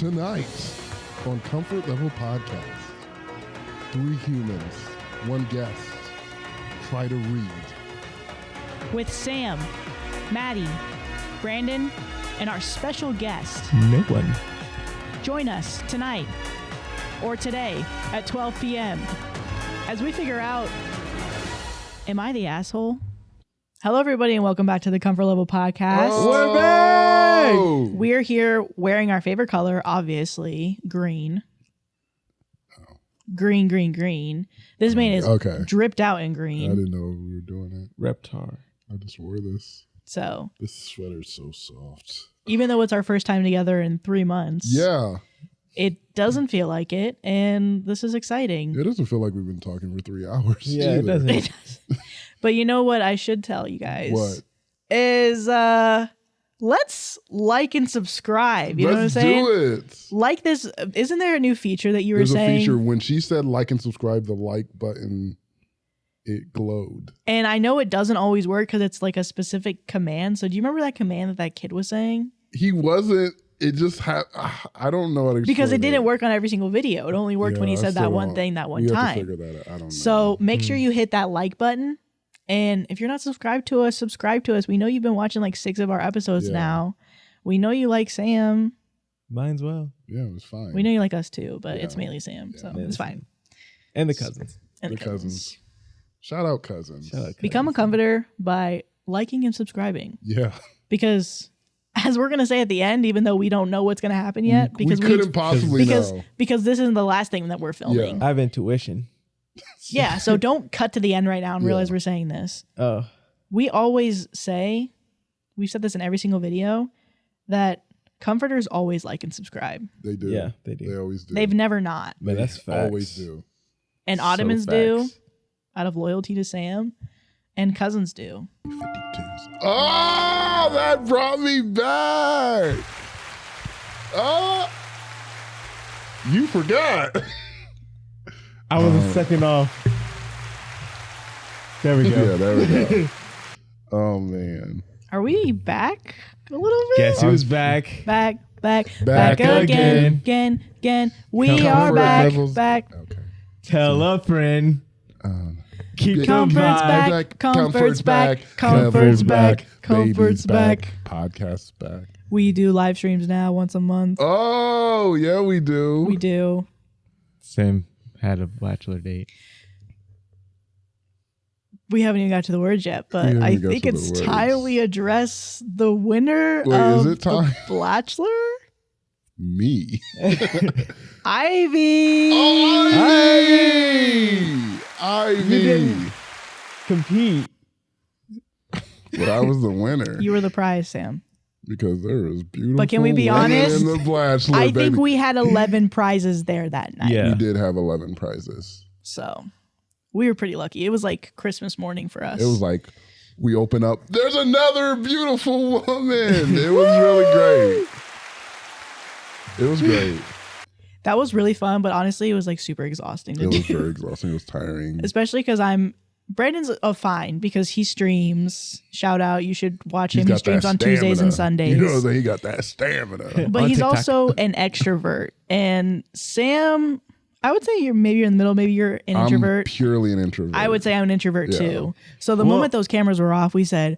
Tonight on Comfort Level Podcast, 3 humans, 1 guest, try to read. With Sam, Madi, Brandon, and our special guest. No one. Join us tonight or today at 12 p.m. as we figure out, am I the asshole? Hello, everybody, and welcome back to the Comfort Level Podcast. We're back! We're here wearing our favorite color, obviously, green. Oh. Green. This man is dripped out in green. I didn't know we were doing it. Reptar. I just wore this. So This sweater's so soft. even though it's our first time together in 3 months, Yeah. it doesn't feel like it, and this is exciting. It doesn't feel like we've been talking for 3 hours. Yeah, it either. doesn't. It does. But you know what I should tell you guys? What? Is let's like and subscribe. You know what I'm Let's saying? do it. Like this. Isn't there a new feature that you were There's saying? a feature. When she said like and subscribe, the like button, it glowed. And I know it doesn't always work because it's like a specific command. So do you remember that command that kid was saying? He wasn't. It just had. I don't know how to explain Because it didn't work on every single video. It only worked when he I said still that one don't- thing that one we have to time. figure that out. I don't know. So make sure you hit that like button. And if you're not subscribed to us, subscribe to us. We know you've been watching like 6 of our episodes Yeah. now. We know you like Sam. Mine's well. Yeah, it was fine. We know you like us too, but Yeah. it's mainly Sam. Yeah. So Yeah. it's fine. And the cousins. And The cousins. Shout out cousins. Shout out Become a cousins. comforter by liking and subscribing. Yeah. Because as we're going to say at the end, even though we don't know what's going to happen yet, because we couldn't possibly know. because this isn't the last thing that we're filming. I have intuition. Yeah, so don't cut to the end right now and Yeah. realize we're saying this. Oh. We always say, we've said this in every single video, that comforters always like and subscribe. They do. Yeah, they do. They always do. They've never not. But that's facts. always do. And So Ottomans do, facts. out of loyalty to Sam, and cousins do. 52s. Oh, that brought me back. Oh, you forgot. I was a second off. There we go. Yeah, there we go. Oh, man. Are we back a little bit? Guess who's back? Back Back again. again. We Comfort are back, levels. back. Okay. Tell a friend. Keep the Comfort's vibe. back, comfort's back, comfort's back, comfort's back. Podcast's back. We do live streams now once a month. Oh, yeah, we do. We do. Sam had a bachelor date. We haven't even got to the words yet, but haven't I got think to the it's words. time we address the winner Wait, of is it time? the Blachelor, Me. Ivy. Oh, Ivy. You didn't compete. But I was the winner You were the prize, Sam. because there was beautiful. But can we be women honest? In the Blachelor, I baby. think we had 11 prizes there that night. Yeah. We did have 11 prizes. So we were pretty lucky. It was like Christmas morning for us. It was like we open up. There's another beautiful woman. It was really great. It was great. That was really fun, but honestly, it was like super exhausting to It was do. very exhausting. It was tiring. Especially because Brandon's fine because he streams. Shout out, you should watch He's him. He got streams that on Tuesdays and stamina. Sundays. You know that he got that stamina. But On he's TikTok. also an extrovert. And Sam, I would say you're in the middle. Maybe you're an I'm introvert. purely an introvert. I would say I'm an introvert Yeah. too. So the Well- moment those cameras were off, we said,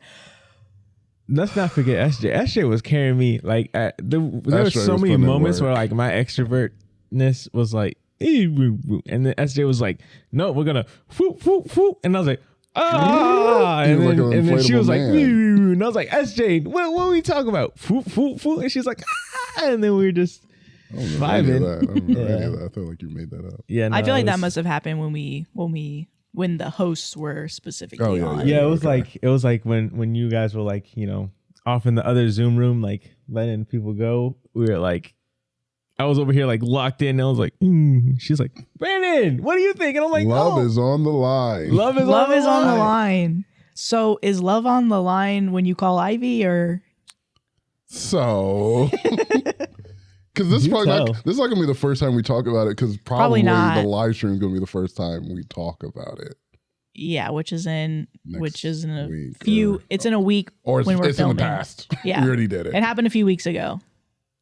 Let's not forget SJ. SJ was carrying me. Like there were SJ so was many putting in moments work. where like my extrovertness was like, and then SJ was like, no, we're gonna whoop whoop whoop, and I was like, He and was like then, an and then she inflatable was like, man. and I was like, SJ, what are we talking about? Whoop whoop whoop, and she's like, and then we were just I don't remember any of vibing. that. I don't remember any Yeah. of that. I feel like you made that up. yeah. No, I feel like it that was- must have happened when the hosts were specifically Oh, on. Yeah, it was Okay. like when you guys were like, off in the other Zoom room, like letting people go. We were like, I was over here like locked in. And I was like, she's like, Brandon, what do you think? And I'm like, Love oh, is on the line. love is Love on is on the line. So is love on the line when you call Ivy or? So, because this is You probably tell. not, this is not gonna be the first time we talk about it. Because Probably probably not. the live stream is gonna be the first time we talk about it. Yeah, which is in Next a week few. or- It's in a week Or it's, when we're it's in the filming. past. Yeah. We already did it. It happened a few weeks ago.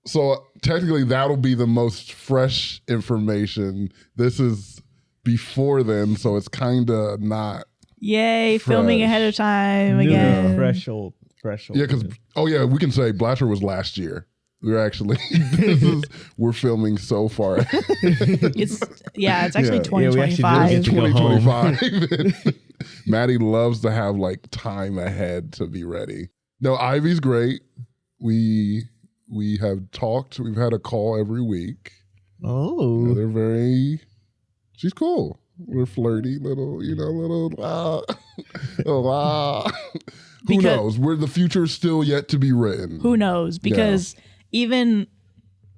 So technically that'll be the most fresh information. This is before then, so it's kind of not. Yay, filming fresh. ahead of time again. Threshold. Yeah, because we can say Blachelor was last year. We're actually we're filming so far. It's actually 2025. Yeah, we actually do get to go 2025. Madi loves to have like time ahead to be ready. No, Ivy's great. We have talked. We've had a call every week. Oh, She's cool. We're flirty, little. Who knows? The future's still yet to be written. Who knows? Because even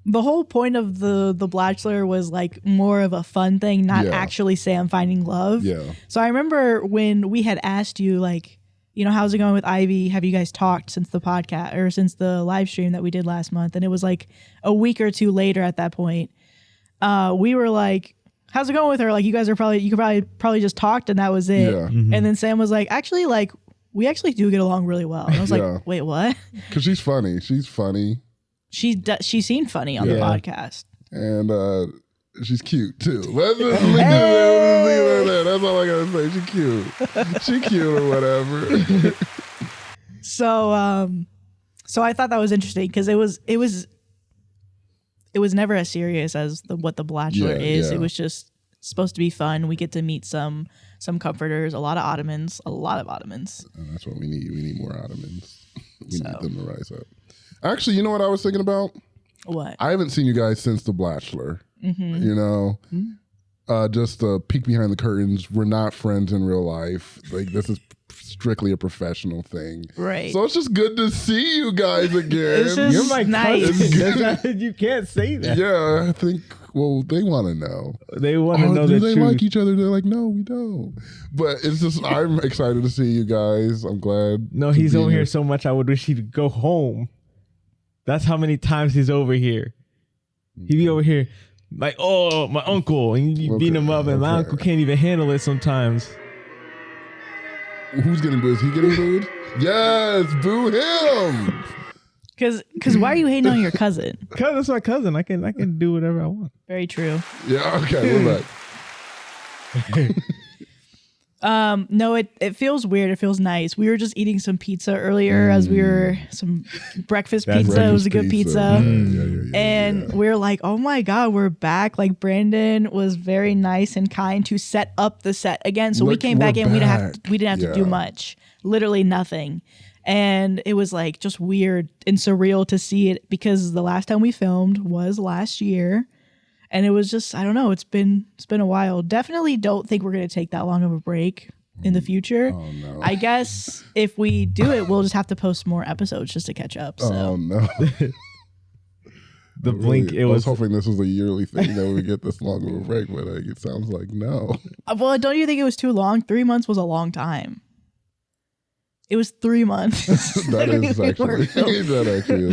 the whole point of the Blachelor was like more of a fun thing, not actually Sam finding love. Yeah. So I remember when we had asked you, like, how's it going with Ivy? Have you guys talked since the podcast or since the live stream that we did last month? And it was like a week or two later at that point. We were like, how's it going with her? Like, you could probably just talked and that was it. Yeah. And then Sam was like, actually, like, we actually do get along really well. And I was like, wait, what? Because she's funny. She's funny. She seemed funny on the podcast. And she's cute too. Let's just leave it there. That's all I gotta say. She's cute. She's cute or whatever. So I thought that was interesting because it was never as serious as what the Blachelor is. Yeah. It was just supposed to be fun. We get to meet some comforters, a lot of ottomans. And that's what we need. We need more ottomans. We need them to rise up. Actually, you know what I was thinking about? What? I haven't seen you guys since the Blachelor. Just a peek behind the curtains. We're not friends in real life. Like, this is strictly a professional thing. Right. So it's just good to see you guys again. You're my nice. cousin. You can't say that. Yeah, I think, they want to know. They want to know the do they truth. like each other? They're like, no, we don't. But it's just, I'm excited to see you guys. I'm glad. No, he's over here so much I would wish he'd go home. That's how many times he's over here. He'd be over here like, oh, my uncle. And you beat him up and my uncle can't even handle it sometimes. Who's getting booed? Is he getting booed? Yes, boo him. Because why are you hating on your cousin? Because that's my cousin. I can do whatever I want. Very true. Yeah, okay, we're back. No, it feels weird. It feels nice. We were just eating some pizza earlier as we were some breakfast pizza. It was a good pizza. And we were like, oh my God, we're back. Like, Brandon was very nice and kind to set up the set again. So we came back in. We didn't have to do much. Literally nothing. And it was like just weird and surreal to see it because the last time we filmed was last year. And it was just, I don't know, it's been a while. Definitely don't think we're going to take that long of a break in the future. Oh, no. I guess if we do it, we'll just have to post more episodes just to catch up. So. Oh, no. It I was hoping this was a yearly thing that we get this long of a break, but it sounds like no. Well, don't you think it was too long? 3 months was a long time. It was 3 months. That is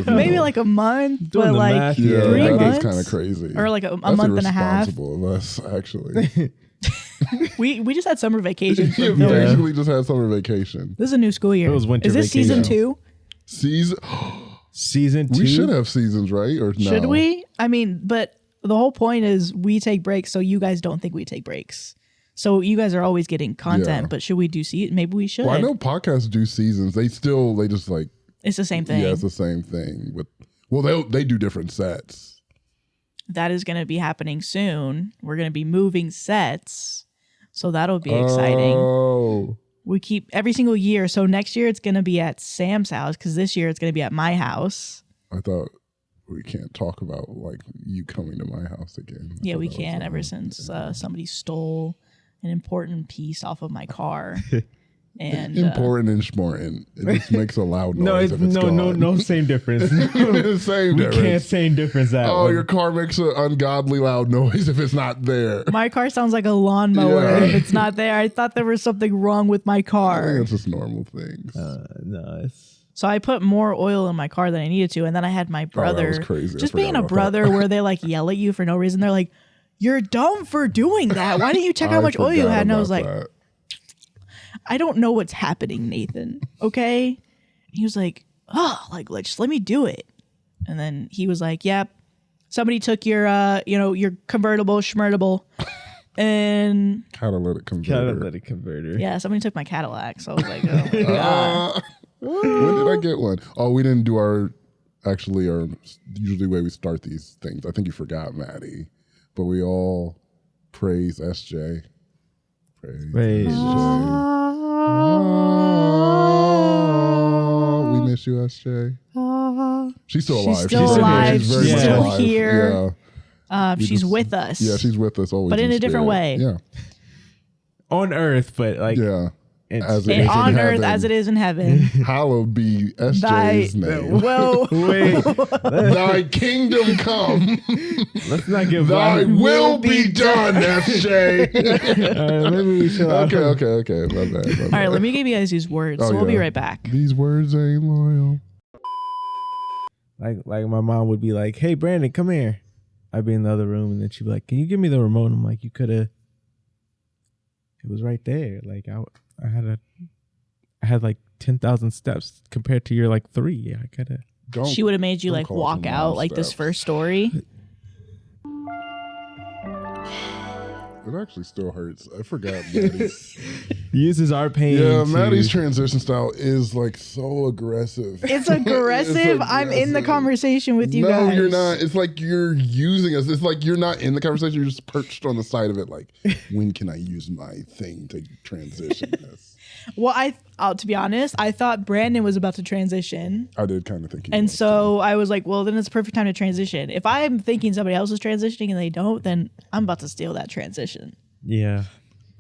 maybe like a month, Doing but like math, 3 months. That is kind of crazy. Or like a month and a half. Irresponsible of us, actually. We just had summer vacation. Yeah, basically just had summer vacation. This is a new school year. It was winter Is this vacation. season 2? Season 2? We should have seasons, right? Or no? Should we? I mean, but the whole point is we take breaks, so you guys don't think we take breaks. So you guys are always getting content, but should we do maybe we should. Well, I know podcasts do seasons. They just like it's the same thing. Yeah, it's the same thing. They do different sets. That is going to be happening soon. We're going to be moving sets, so that'll be exciting. Oh, we keep every single year. So next year it's going to be at Sam's house because this year it's going to be at my house. I thought we can't talk about like you coming to my house again. Yeah, we can. Ever since somebody stole an important piece off of my car. And important and schmortant. It just makes a loud noise. No, same difference. Same we difference. Can't same difference that Oh, one. your car makes an ungodly loud noise if it's not there. My car sounds like a lawnmower if it's not there. I thought there was something wrong with my I car. think it's just normal things. No, it's... So I put more oil in my car than I needed to, and then I had my brother. That was crazy. Just being a brother where they like yell at you for no reason. They're like, "You're dumb for doing that. Why didn't you check how much oil you had?" And I was like, I don't know what's happening, Nathan. Okay. And he was like, oh, like, just let me do it. And then he was like, yep, somebody took your, your convertible, schmertable. And Catalytic converter. Yeah, somebody took my Cadillac. So I was like, oh my God. When did I get one? Oh, we didn't do our usually the way we start these things. I think you forgot, Madi. But we all praise SJ. Praise SJ. We miss you, SJ. She's still alive. She's still alive. She's very She's much still alive. here. Yeah. She's with us. Yeah, she's with us always. But in a different way. Yeah. On Earth, but like Yeah. As it is on earth heaven. as it is in heaven. Hallowed be SJ's name. Whoa. wait, Thy kingdom come. let's not give Thy will be done, SJ. maybe we should. Okay. My bad. All right, let me give you guys these words. Oh, So we'll be yeah. right back. These words ain't loyal. Like my mom would be like, "Hey, Brandon, come here." I'd be in the other room, and then she'd be like, "Can you give me the remote?" I'm like, "You could have." It was right there. Like I had like 10,000 steps compared to your like 3. I could have. She would have made you like call walk them out like this steps. first story. It actually still hurts. I forgot Maddie. Uses our pain. Yeah, to- Maddie's transition style is like so aggressive. It's aggressive. I'm in the aggressive. conversation with you guys. No, you're not. It's like you're using us. It's like you're not in the conversation. You're just perched on the side of it. Like, when can I use my thing to transition this? Well, to be honest, I thought Brandon was about to transition. I did kind of think he And was, so I was like, well, then it's a perfect time to transition. If I'm thinking somebody else is transitioning and they don't, then I'm about to steal that transition. Yeah.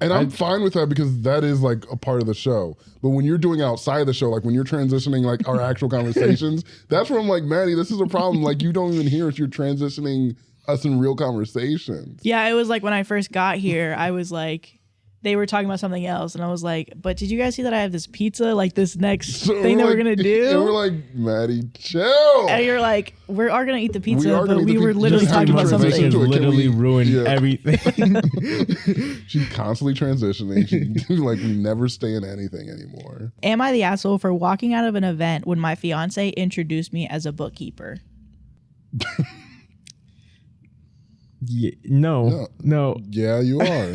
And I'm fine with that because that is like a part of the show. But when you're doing outside the show, like when you're transitioning like our actual conversations, that's where I'm like, Maddie, this is a problem. Like you don't even hear us. You're transitioning us in real conversations. Yeah, it was like when I first got here, I was like, they were talking about something else. And I was like, but did you guys see that I have this pizza, like this next thing that we're going to do? And we're like, Maddie, chill. And you're like, we are going to eat the pizza, We are but gonna eat we the were pizza. literally Just talking about have to something. transition to it. Can Literally we- ruined yeah. everything. She's constantly transitioning. She, like we never stay in anything anymore. Am I the asshole for walking out of an event when my fiance introduced me as a bookkeeper? Yeah, no. Yeah, you are.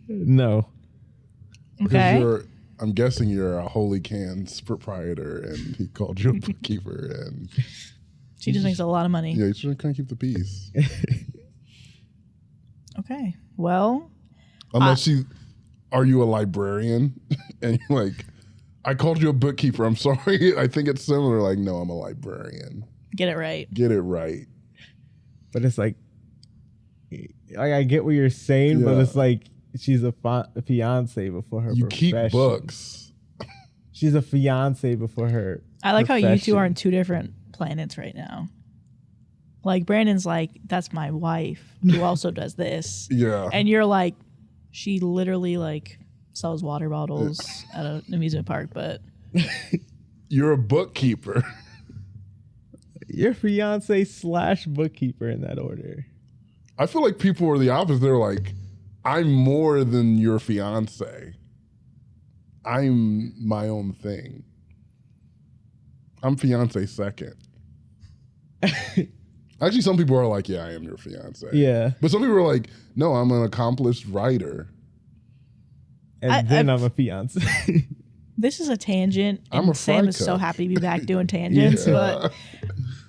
No. Okay. Because I'm guessing you're a Holy Cans proprietor, and he called you a bookkeeper, and She just makes a lot of money. yeah, you should kind of keep the peace. Okay. Well, Unless are you a librarian? And you're like, I called you a bookkeeper. I'm sorry. I think it's similar. Like, no, I'm a librarian. get it right. Get it right. But it's like I get what you're saying, but Yeah. it's like she's a fiance before her You keep profession. books. She's a fiance before her I like how you two profession. are on two different planets right now. Like Brandon's like, that's my wife who also does this. Yeah. And you're like, she literally like sells water bottles at an amusement park, but You're a bookkeeper. Your fiance / bookkeeper in that order. I feel like people are the opposite. They're like, I'm more than your fiance. I'm my own thing. I'm fiance second. Actually, some people are like, yeah, I am your fiance. Yeah. But some people are like, no, I'm an accomplished writer. And then I'm a fiance. this is a tangent. I'm And a Sam fry is so cook. happy to be back doing tangents, but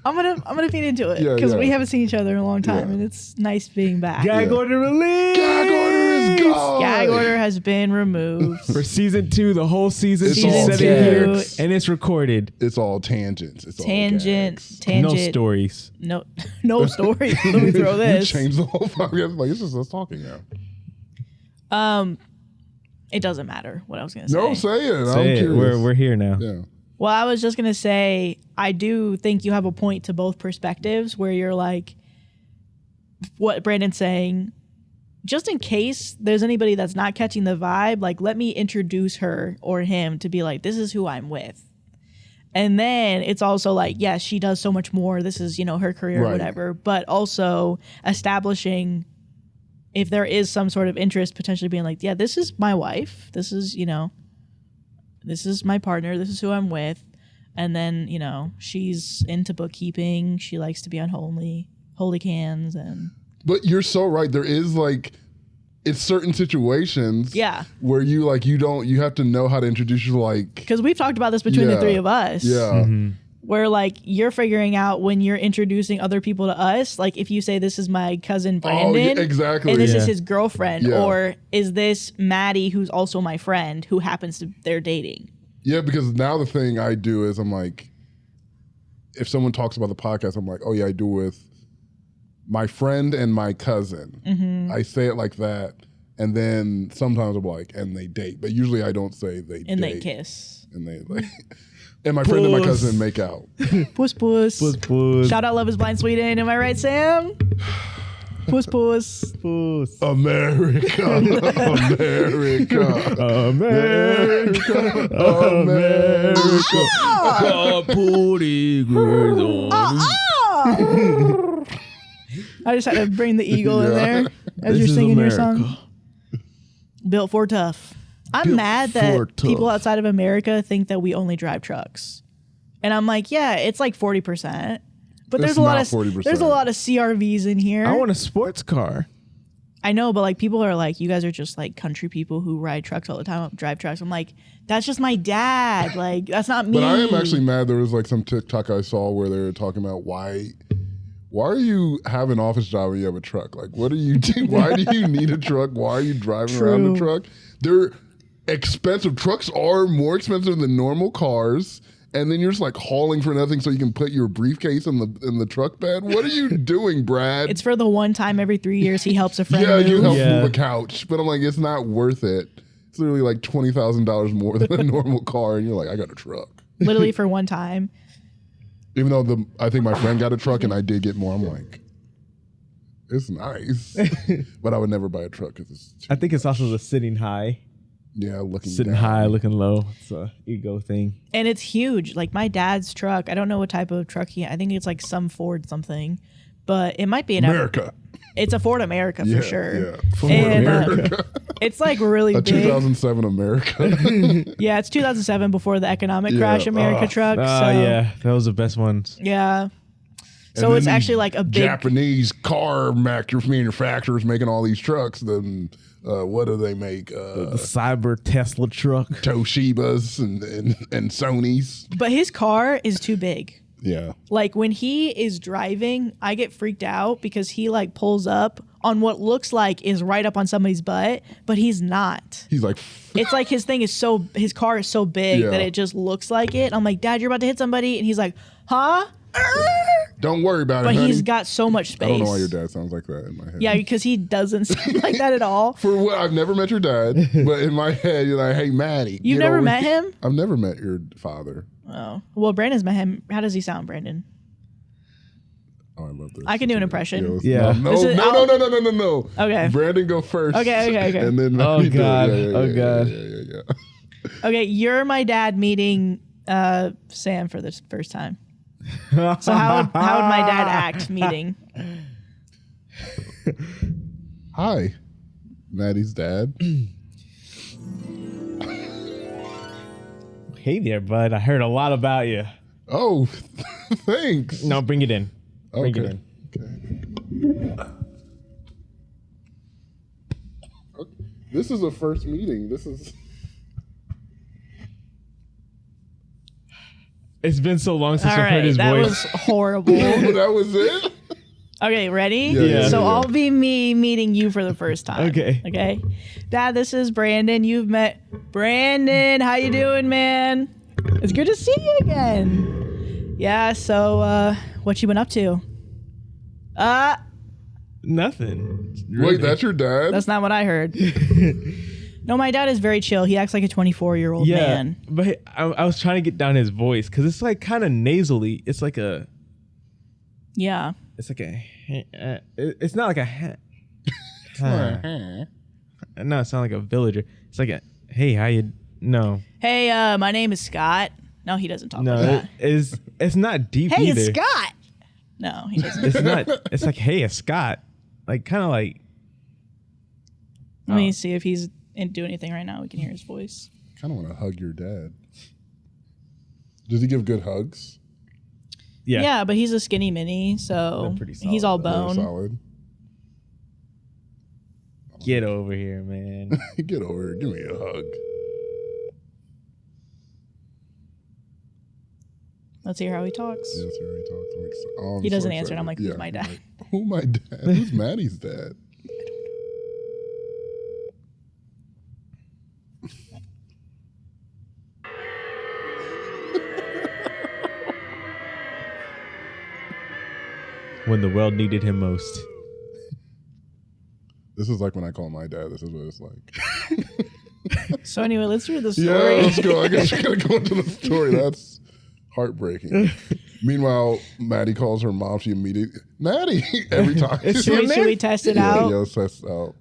I'm gonna feed into it Yeah, because yeah. we haven't seen each other in a long time, Yeah. and it's nice being back. Gag order release. Gag order is gone. Gag order has been removed. For season 2, the whole season. It's She's all sitting here gags. and it's recorded. It's all tangents. It's Tangent, all gags. tangent. No stories. No story. Let me throw You this. changed the whole podcast. Like, it's just us talking now. It doesn't matter what I was gonna say. No, say it. I'm Say it. curious. We're here now. Yeah. Well, I was just gonna say I do think you have a point to both perspectives where you're like, what Brandon's saying. Just in case there's anybody that's not catching the vibe, like let me introduce her or him to be like, this is who I'm with. And then it's also like, yes, she does so much more. This is, her career or Right. whatever, but also establishing if there is some sort of interest, potentially being like, yeah, this is my wife. This is, this is my partner. This is who I'm with. And then, you know, she's into bookkeeping. She likes to be on holy cans and. But you're so right. There is like, it's certain situations. Yeah. Where you have to know how to introduce you like. Because we've talked about this between the three of us. Yeah. Where like you're figuring out when you're introducing other people to us, like if you say this is my cousin Brandon, exactly, and this is his girlfriend, Yeah. or is this Madi who's also my friend who happens to they're dating? Yeah, because now the thing I do is I'm like, if someone talks about the podcast, I'm like, oh yeah, I do with my friend and my cousin. I say it like that, and then sometimes I'm like, and they date, but usually I don't say they And date. they kiss. And they like. And my friend and my cousin make out. Puss puss. Puss puss. Shout out Love is Blind Sweden. Am I right, Sam? Puss puss. Puss. America. America. I just had to bring the eagle in there as This you're is singing your America. song. Built for tough. I'm Built mad for that tough. people outside of America think that we only drive trucks. And I'm like, yeah, it's like 40%. But It's there's a lot not of 40%. there's a lot of CRVs in here. I want a sports car. I know, but like people are like, you guys are just like country people who ride trucks all the time, drive trucks. I'm like, that's just my dad. Like that's not me. But I am actually mad. There was like some TikTok I saw where they were talking about why are you have an office job and you have a truck? Like, what are you do? Why do you need a truck? Why are you driving around a truck? They're expensive. Trucks are more expensive than normal cars. And then you're just like hauling for nothing so you can put your briefcase in the truck bed. What are you doing, Brad? It's for the one time every 3 years he helps a friend yeah, move. you help Yeah. move a couch. But I'm like, it's not worth it. It's literally like $20,000 more than a normal car. And you're like, I got a truck. Literally for one time. Even though I think my friend got a truck and I did get more, I'm like, it's nice. But I would never buy a truck because it's too, I think it's also the sitting high. looking Sitting down. high, looking low. It's a ego thing. And it's huge. Like my dad's truck, I don't know what type of truck I think it's like some Ford something. But it might be an America. It's a Ford America for sure. Yeah. Ford And, America. It's like really A big. 2007 America. Yeah, it's 2007 before the economic crash America truck. Oh, So yeah. Those are the best ones. yeah. So And it's then actually like a big Japanese car manufacturers making all these trucks. Then what do they make? The cyber Tesla truck. Toshibas and Sonys. but his car is too big. Yeah. Like when he is driving, I get freaked out because he like pulls up on what looks like is right up on somebody's butt, but he's not. He's like, It's like his car is so big Yeah. that it just looks like it. I'm like, Dad, you're about to hit somebody, and he's like, huh? don't worry about But it, honey. he's got so much space. I don't know why your dad sounds like that in my head. Yeah, because he doesn't sound like that at all. For what? I've never met your dad, but in my head, you're like, hey, Maddie. You've get never over met here." him? I've never met your father. Oh, well, Brandon's met him. How does he sound, Brandon? Oh, I love this. I can do an impression. Yeah. No. This is- No. Okay. Brandon, go first. Okay. And then Oh, Maddie do it. God. Yeah, Oh, God. Yeah. Okay, you're my dad meeting Sam for the first time. So how would my dad act meeting? Hi, Maddie's dad. Hey there, bud. I heard a lot about you. Oh, thanks. No, bring it in. Bring it Okay. in. Okay. This is a first meeting. This is. It's been so long since All I've heard right, his that voice. was horrible. That was it. Okay, ready? Yeah. So I'll be me meeting you for the first time. Okay. Okay. Dad, this is Brandon. You've met Brandon. How you doing, man? It's good to see you again. Yeah, so what you been up to? Nothing. Wait, that's your dad? That's not what I heard. No, my dad is very chill. He acts like a 24-year-old yeah, man. but I was trying to get down his voice because it's like kind of nasally. It's like a. Yeah. It's like a. It's not like a. No, it's not like a villager. It's like a. Hey, how you? No. Hey, my name is Scott. No, he doesn't talk No, like that. it's not deep Hey, either. it's Scott. No, he doesn't. It's not. It's like, hey, it's Scott. Like kind of like. Let me see if he's do anything right now. We can hear his voice. I kind of want to hug your dad. Does he give good hugs? Yeah, but he's a skinny mini, so he's all bone. Solid. Get over here, man. Get over here. Give me a hug. Let's hear how he talks. Yeah, let's hear how he talks. He doesn't answer, and I'm like, who's my dad? Who my dad? Who's Maddie's dad? When the world needed him most. This is like when I call my dad. This is what it's like. So anyway, let's read the story. Yeah, let's go. I guess we're going to go into the story. That's heartbreaking. Meanwhile, Maddie calls her mom. She immediately, Maddie, every time. Should we test it out? Yeah, let's test it out.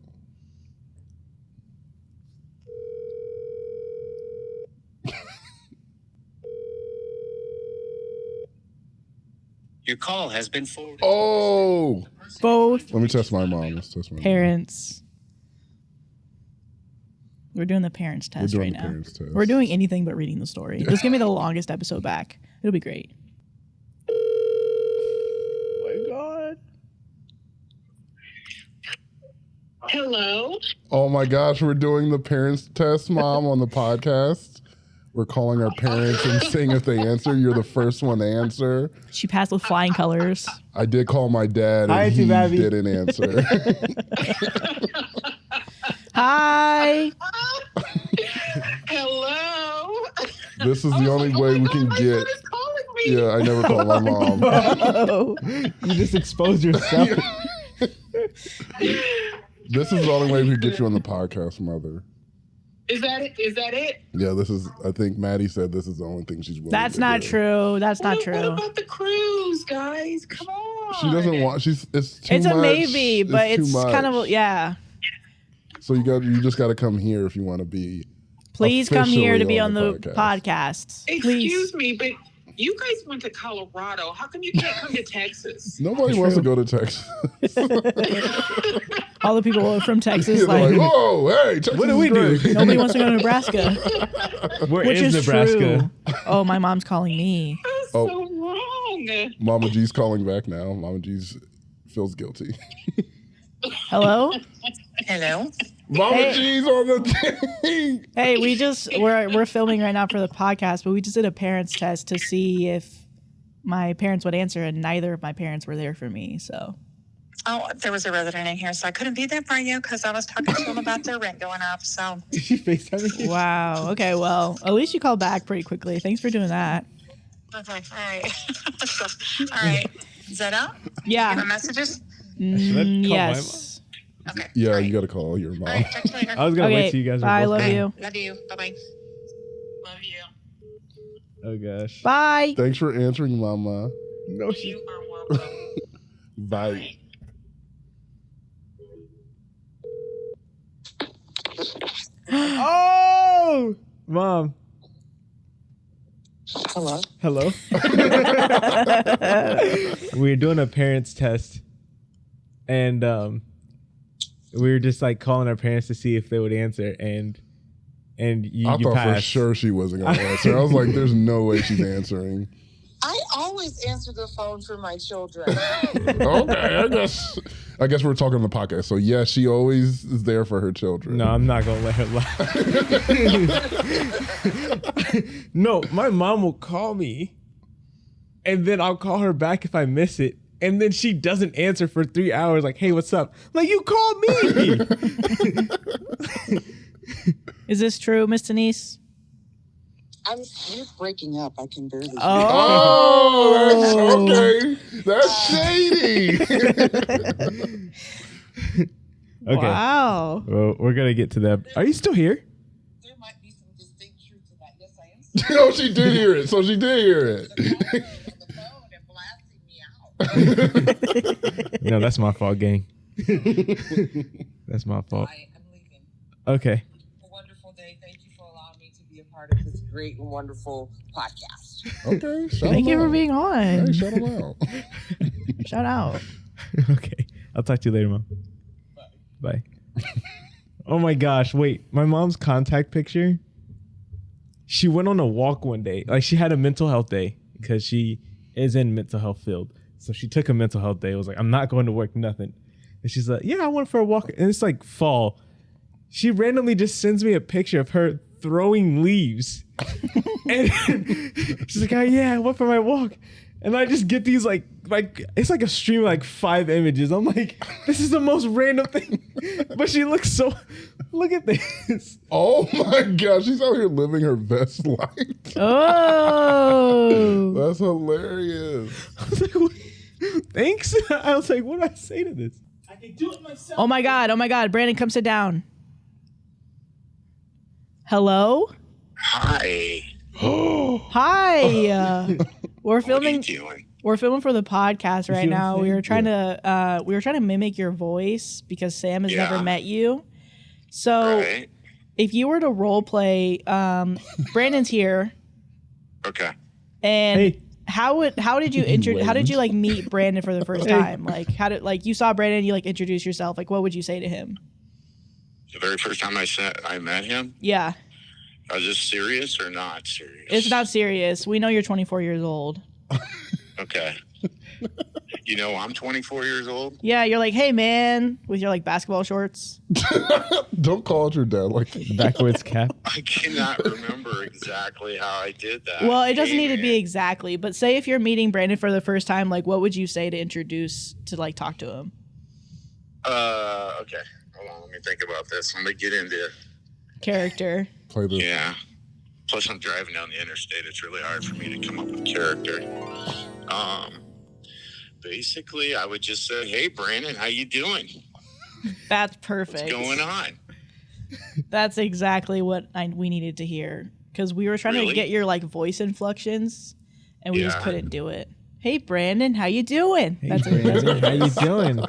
Your call has been forwarded. Oh! Both Let me test my mom. Let's test my parents. We're doing the parents test right now. We're doing anything but reading the story. Just give me the longest episode back. It'll be great. Oh my God. Hello? Oh my gosh, we're doing the parents test, Mom, on the podcast. We're calling our parents and seeing if they answer. You're the first one to answer. She passed with flying colors. I did call my dad and he didn't answer. Hi. Hello? This is the only way we can get. Yeah, I never called my mom. Oh. You just exposed yourself. This is the only way we could get you on the podcast, Mother. Is that it? Is that it? Yeah, this is. I think Maddie said this is the only thing she's willing That's to not do. true. That's not true. What about the cruise, guys? Come on. She doesn't want. It's too It's much. a maybe, but it's too kind much. of yeah. So you just got to come here if you want to be. Please come here to officially be on the podcast. Please. Excuse me, but you guys went to Colorado. How come you can't come to Texas? Nobody wants to go to Texas. All the people from Texas, They're like, whoa, hey, Texas What do we is great. do? nobody wants to go to Nebraska. Where Which is is Nebraska? true. Oh, my mom's calling me. That's Oh. so wrong. Mama G's calling back now. Mama G's feels guilty. Hello? Hello? Mama Hey. G's on the thing. Hey, we're filming right now for the podcast, but we just did a parents test to see if my parents would answer, and neither of my parents were there for me. So Oh, there was a resident in here, so I couldn't be there for you because I was talking to them about their rent going up. So, Did you FaceTime me? wow. Okay, well, at least you called back pretty quickly. Thanks for doing that. okay, all right. So, all right. Is that out? Yeah. Your messages? Should I call my Yes. Okay. Yeah, all right. you got to call your All mom. right, talk to you later. I was gonna Okay. wait till you guys were Bye. both Love done. you. Love you. Bye-bye. Love you. Oh gosh. Bye. Thanks for answering, Mama. No shit. You are welcome. Bye. Oh, Mom. Hello? Hello. We were doing a parents test, and we were just like calling our parents to see if they would answer, and you I thought passed. for sure she wasn't going to answer. I was like, there's no way she's answering. I always answer the phone for my children. Okay, I guess we're talking on the podcast. So yeah, she always is there for her children. No, I'm not gonna let her lie. No, my mom will call me, and then I'll call her back if I miss it, and then she doesn't answer for 3 hours. Like, hey, what's up? I'm like, you called me. Is this true, Miss Denise? You're breaking up. I can barely. Oh, that's shady. Okay. Wow. Well, we're gonna get to that. Are you still here? There might be some distinct truth to that. Yes, I am. No, she did hear it. So she did hear it. On the phone and blasting me out. No, that's my fault, gang. That's my fault. I'm leaving. Okay. A wonderful day. Thank you for allowing me to be a part of this great and wonderful podcast. Okay, shout Thank him you for out. being on. Hey, shout him out. Shout out. Okay. I'll talk to you later, Mom. Bye. Oh my gosh, wait. My mom's contact picture. she went on a walk one day. Like she had a mental health day because she is in mental health field. So she took a mental health day. It was like, I'm not going to work, nothing. And she's like, yeah, I went for a walk. And it's like fall. She randomly just sends me a picture of her throwing leaves. And she's like, oh yeah, I went for my walk. And I just get these like it's like a stream of like 5 images. I'm like, this is the most random thing. But she looks so, look at this. Oh my gosh, she's out here living her best life. Oh. That's hilarious. I was like, what? Thanks. I was like, what do I say to this? I can do it myself. Oh my God. Brandon, come sit down. Hello? Hi. Hi. We're What are you filming. doing? We're filming for the podcast right see what I'm now. saying? We were trying to mimic your voice because Sam has never Yeah. met you. So Right. if you were to role play, Brandon's here, Okay. and Hey. how did you like meet Brandon for the first time? Like you saw Brandon, you like introduce yourself. Like what would you say to him? The very first time I met him, Yeah, is this serious or not serious? it's not serious. We know you're 24 years old. Okay. You know, I'm 24 years old. Yeah, you're like, hey man, with your like basketball shorts. Don't call it your dad like The backwards cap. I cannot remember exactly how I did that. Well, it doesn't Hey, need to be man. exactly, but say if you're meeting Brandon for the first time, like what would you say to introduce to like talk to him? Okay. Hold on. Let me think about this. Let me get into Character. play this. Yeah. Plus, I'm driving down the interstate. It's really hard for me to come up with character. Basically, I would just say, "Hey, Brandon, how you doing? That's perfect. What's going on?" That's exactly what we needed to hear because we were trying to Really? get your like voice inflections, and we just Yeah. couldn't do it. Hey, Brandon, how you doing? Hey, That's Brandon, how you doing?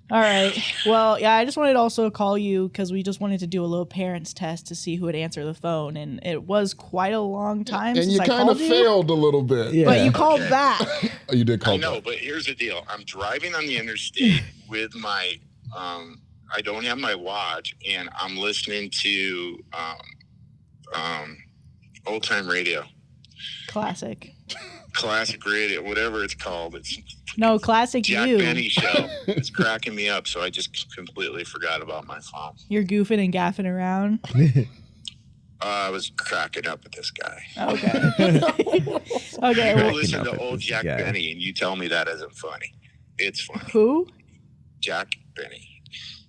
All right. Well, yeah, I just wanted to also call you because we just wanted to do a little parents test to see who would answer the phone, and it was quite a long time And since you I kind called of you. failed a little bit. Yeah. But you called Okay. back. Oh, you did call I know, back. but here's the deal. I'm driving on the interstate with my, I don't have my watch, and I'm listening to old time radio, Classic. classic radio, whatever it's called. It's No, classic Jack you. Benny show. It's cracking me up, so I just completely forgot about my phone. You're goofing and gaffing around. I was cracking up at this guy. Okay. Okay. I Well, listen up to at old this Jack guy. Benny, and you tell me that isn't funny. It's funny. who? Jack Benny.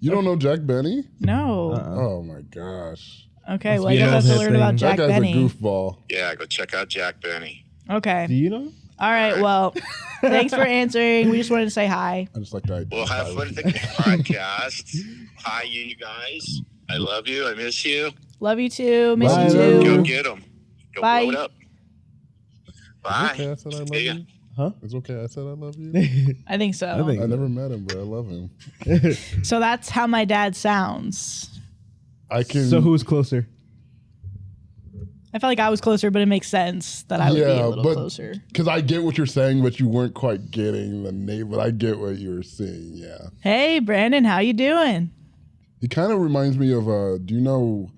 You don't know Jack Benny? No. Oh my gosh. Okay. Must Well, I be guess I have to his learn thing. about That Jack guy's Benny. a goofball. Yeah, go check out Jack Benny. Okay. Do you know? All right. Well, thanks for answering. We just wanted to say hi. I just like that. Well, have fun at the podcast. Hi, you guys. I love you. I miss you. Love you too. Miss Bye. you Love too. Go get them. Go Bye. blow it up. Bye. Okay, I said I love See ya. you. Huh? It's okay. I said I love you. I think so. I think- I never met him, but I love him. So that's how my dad sounds. I can. So who's closer? I felt like I was closer, but it makes sense that I would be Yeah, a little but- closer. Because I get what you're saying, but you weren't quite getting the name. But I get what you were saying. Yeah. Hey, Brandon, how you doing? He kind of reminds me of. Do you know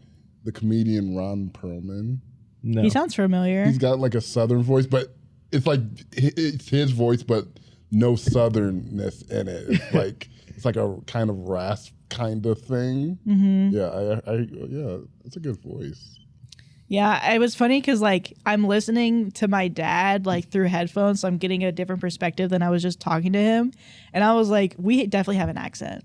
the comedian Ron Perlman? No. He sounds familiar. He's got like a southern voice, but it's like it's his voice, but no southernness in it. It's like a kind of rasp kind of thing. Mm-hmm. Yeah, it's a good voice. Yeah, it was funny because like I'm listening to my dad like through headphones, so I'm getting a different perspective than I was just talking to him, and I was like, we definitely have an accent.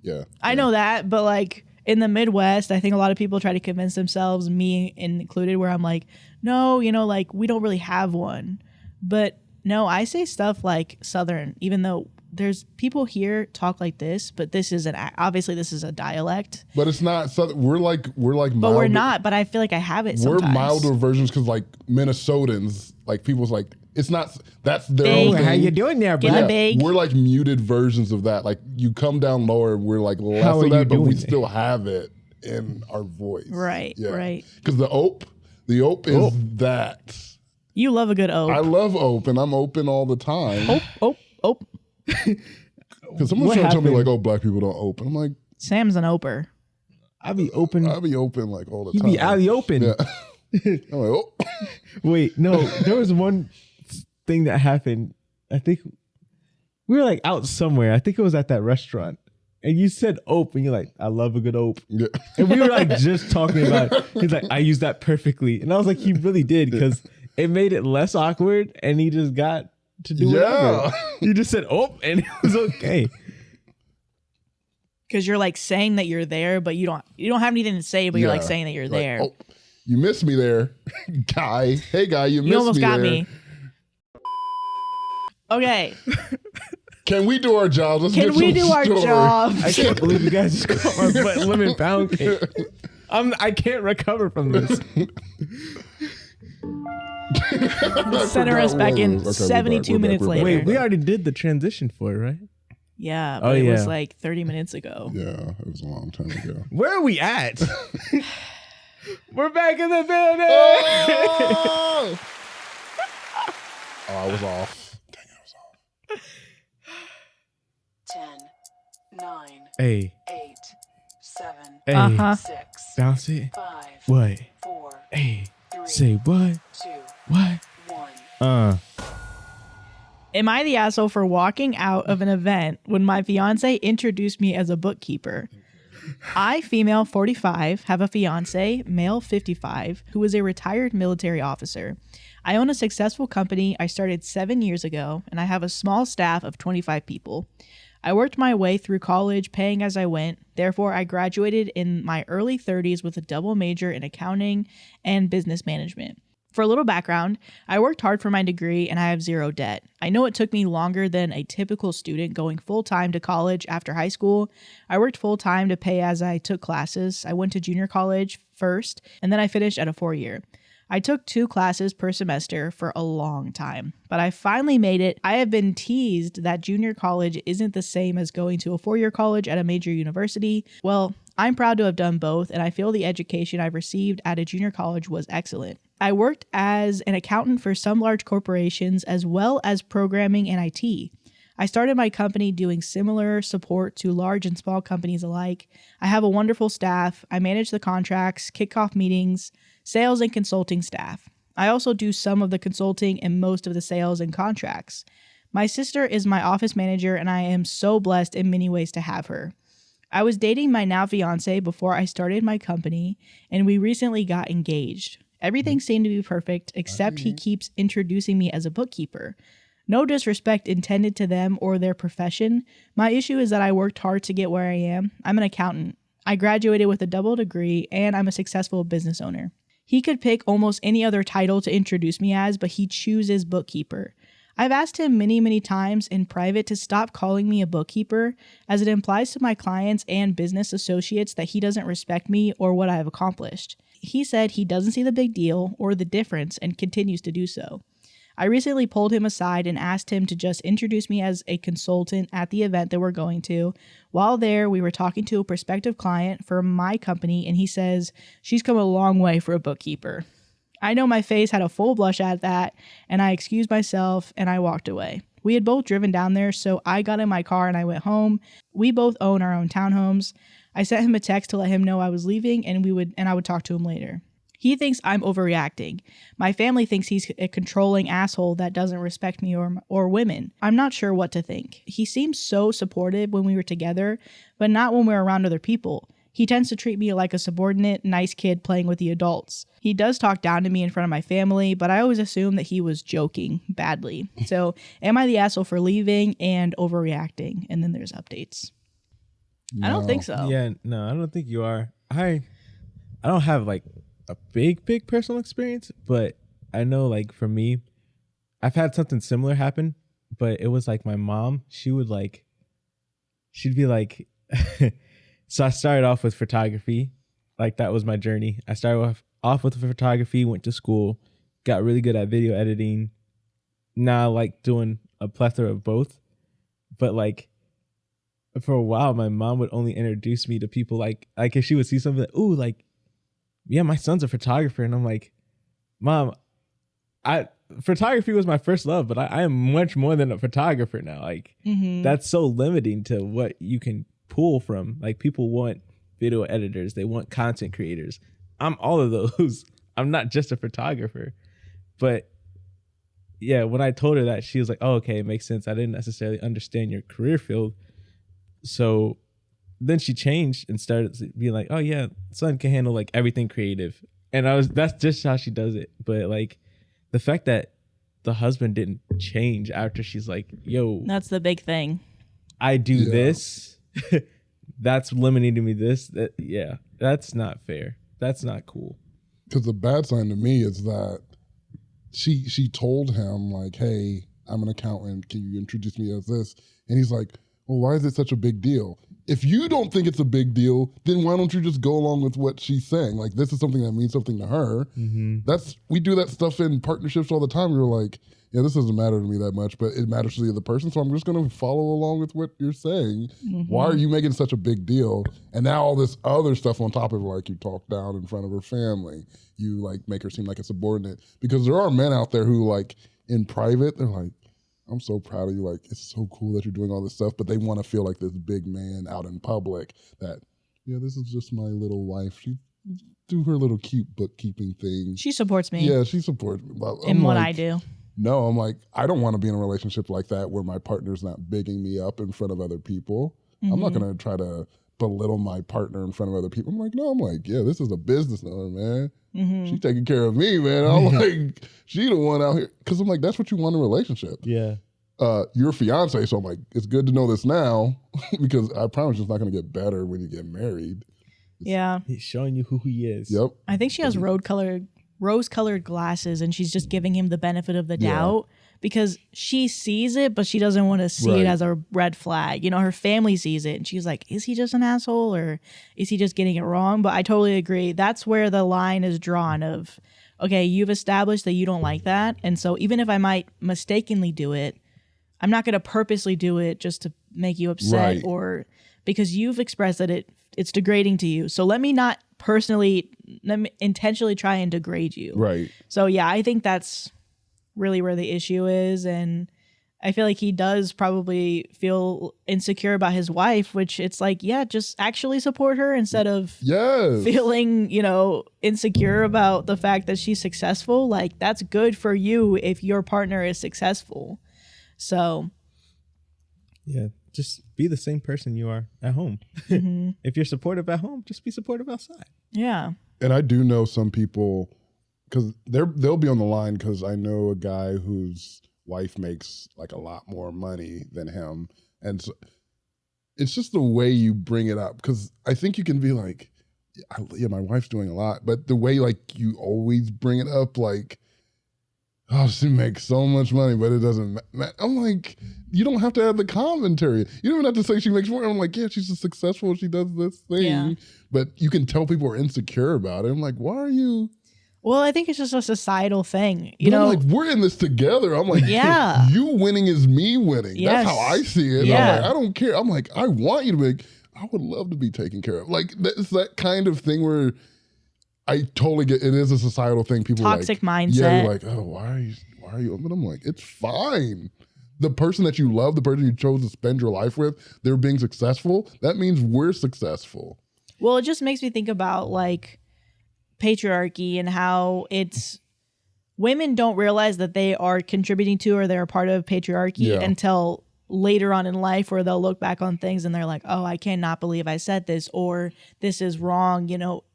Yeah, I know that, but like in the Midwest, I think a lot of people try to convince themselves, me included, where I'm like, no, like we don't really have one. But no, I say stuff like Southern, even though there's people here talk like this, but this is obviously this is a dialect. but it's not. We're like But we're milder- not. But I feel like I have it We're sometimes. milder versions because like Minnesotans, like people's like it's not. That's their Big. own Oh, thing. How you doing there, Get bro? a big. We're like muted versions of that. Like you come down lower, we're like less How are of you that, but we doing still have it in our voice. Right, right. Because the ope is that. You love a good I ope. love ope, and I'm open all the time. Ope. Because someone's What trying to tell me happened? like, oh, black people don't open. I'm like, Sam's an oper. I be open. I be open like all the He time. be alley open. Yeah. I'm like, oh. Wait, no, there was one thing that happened. I think we were like out somewhere. I think it was at that restaurant. And you said ope, and you're like, I love a good ope. Yeah. And we were like just talking about it. He's like, I use that perfectly. And I was like, he really did, because it made it less awkward, and he just got to do whatever. You just said ope, and it was okay. Because you're like saying that you're there, but you don't have anything to say, but you're like saying that you're like, there. Oh, you missed me there, guy. Hey, guy, you missed me You almost got there. me. Okay. Can we do our jobs? Let's Can get we some do our stories. jobs? I can't believe you guys just called our butt lemon pound cake. I can't recover from this. Center us back in Okay, 72 minutes we're back. later. Wait, we already did the transition for it, right? Yeah, Oh, but it was yeah. like 30 minutes ago. Yeah, it was a long time ago. Where are we at? We're back in the building. Oh, I was off. Dang, I was off. 10, 9, Hey, 8, 7, hey, Uh-huh. 6, bounce it. 5, What? 4, Hey, 3, say what? 2, What? 1. Am I the asshole for walking out of an event when my fiance introduced me as a bookkeeper? I, female 45, have a fiance, male 55, who is a retired military officer. I own a successful company I started 7 years ago, and I have a small staff of 25 people. I worked my way through college, paying as I went. Therefore, I graduated in my early 30s with a double major in accounting and business management. For a little background, I worked hard for my degree and I have zero debt. I know it took me longer than a typical student going full-time to college after high school. I worked full-time to pay as I took classes. I went to junior college first, and then I finished at a 4-year. I took 2 classes per semester for a long time, but I finally made it. I have been teased that junior college isn't the same as going to a 4-year college at a major university. Well, I'm proud to have done both, and I feel the education I've received at a junior college was excellent. I worked as an accountant for some large corporations as well as programming and IT. I started my company doing similar support to large and small companies alike. I have a wonderful staff. I manage the contracts, kickoff meetings, sales and consulting staff. I also do some of the consulting and most of the sales and contracts. My sister is my office manager, and I am so blessed in many ways to have her. I was dating my now fiance before I started my company, and we recently got engaged. Everything seemed to be perfect, except he keeps introducing me as a bookkeeper. No disrespect intended to them or their profession. My issue is that I worked hard to get where I am. I'm an accountant. I graduated with a double degree, and I'm a successful business owner. He could pick almost any other title to introduce me as, but he chooses bookkeeper. I've asked him many times in private to stop calling me a bookkeeper, as it implies to my clients and business associates that he doesn't respect me or what I have accomplished. He said he doesn't see the big deal or the difference and continues to do so. I recently pulled him aside and asked him to just introduce me as a consultant at the event that we're going to. While there, we were talking to a prospective client for my company, and he says, "She's come a long way for a bookkeeper." I know my face had a full blush at that, and I excused myself and I walked away. We had both driven down there, so I got in my car and I went home. We both own our own townhomes. I sent him a text to let him know I was leaving, and I would talk to him later. He thinks I'm overreacting. My family thinks he's a controlling asshole that doesn't respect me or women. I'm not sure what to think. He seems so supportive when we were together, but not when we're around other people. He tends to treat me like a subordinate, nice kid playing with the adults. He does talk down to me in front of my family, but I always assume that he was joking badly. So, am I the asshole for leaving and overreacting? And then there's updates. No. I don't think so. Yeah, no, I don't think you are. I don't have like a big personal experience, but I know like for me, I've had something similar happen, but it was like my mom, she'd be like, so I started off with photography. Like that was my journey. I started off with photography, went to school, got really good at video editing. Now I like doing a plethora of both. But like for a while, my mom would only introduce me to people like if she would see something like, ooh, like, yeah, my son's a photographer. And I'm like, Mom, photography was my first love, but I am much more than a photographer now. Like that's so limiting to what you can pull from. Like people want video editors. They want content creators. I'm all of those. I'm not just a photographer. But yeah, when I told her that, she was like, oh, okay, it makes sense. I didn't necessarily understand your career field. So then she changed and started being like, oh yeah, son can handle like everything creative. And that's just how she does it. But like the fact that the husband didn't change after she's like, yo, That's the big thing. I do this. That's limiting to me this. That's not fair. That's not cool. Because the bad sign to me is that she told him like, hey, I'm an accountant. Can you introduce me as this? And he's like, well, why is it such a big deal? If you don't think it's a big deal, then why don't you just go along with what she's saying? Like, this is something that means something to her. We do that stuff in partnerships all the time. We're like, yeah, this doesn't matter to me that much, but it matters to the other person. So I'm just going to follow along with what you're saying. Why are you making such a big deal? And now all this other stuff on top of it, like you talk down in front of her family, you like make her seem like a subordinate. Because there are men out there who like in private, they're like, I'm so proud of you. Like, it's so cool that you're doing all this stuff, but they want to feel like this big man out in public that, yeah, this is just my little wife. She do her little cute bookkeeping thing. She supports me. Yeah, she supports me. In what I do. No, I'm like, I don't want to be in a relationship like that where my partner's not bigging me up in front of other people. I'm not going to try to belittle my partner in front of other people. I'm like, no, I'm like, yeah, this is a business owner, man. She's taking care of me, man. I'm like, she the one out here. Because I'm like, that's what you want in a relationship. Yeah. You're a fiance, so I'm like, it's good to know this now because I promise it's not going to get better when you get married. Yeah. He's showing you who he is. Yep. I think she has rose-colored glasses, and she's just giving him the benefit of the doubt because she sees it, but she doesn't want to see it as a red flag. You know, her family sees it, and she's like, is he just an asshole, or is he just getting it wrong? But I totally agree. That's where the line is drawn of, okay, you've established that you don't like that, and so even if I might mistakenly do it, I'm not going to purposely do it just to make you upset or because you've expressed that it's degrading to you. So let me intentionally try and degrade you. Right. So yeah, I think that's really where the issue is. And I feel like he does probably feel insecure about his wife, which it's like, yeah, just actually support her instead of feeling, insecure about the fact that she's successful. Like, that's good for you if your partner is successful. So yeah, just be the same person you are at home. If you're supportive at home, just be supportive outside. Yeah. And I do know some people, because they'll be on the line, because I know a guy whose wife makes like a lot more money than him. And so it's just the way you bring it up, because I think you can be like, yeah, my wife's doing a lot. But the way like you always bring it up, like, oh, she makes so much money, but it doesn't matter. I'm like, you don't have to add the commentary. You don't even have to say she makes more. I'm like, yeah, she's successful. She does this thing. Yeah. But you can tell people are insecure about it. I'm like, why are you? Well, I think it's just a societal thing. I'm like, we're in this together. I'm like, yeah, you winning is me winning. Yes. That's how I see it. Yeah. I'm like, I don't care. I'm like, I want you to make, I would love to be taken care of. Like, it's that kind of thing where I totally get it is a societal thing. People toxic mindset. Yeah, you're like, oh, why are you? But I'm like, it's fine. The person that you love, the person you chose to spend your life with, they're being successful. That means we're successful. Well, it just makes me think about like patriarchy and how it's women don't realize that they are contributing to or they're a part of patriarchy until later on in life, where they'll look back on things and they're like, oh, I cannot believe I said this, or this is wrong,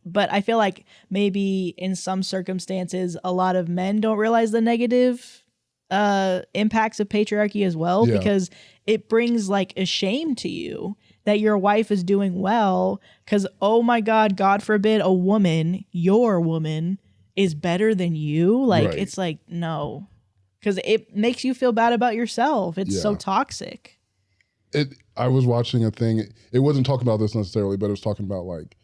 But I feel like maybe in some circumstances, a lot of men don't realize the negative impacts of patriarchy as well, because it brings like a shame to you that your wife is doing well, because, oh my God, God forbid your woman is better than you. Like, it's like, no. Because it makes you feel bad about yourself. It's so toxic. I was watching a thing. It wasn't talking about this necessarily, but it was talking about like,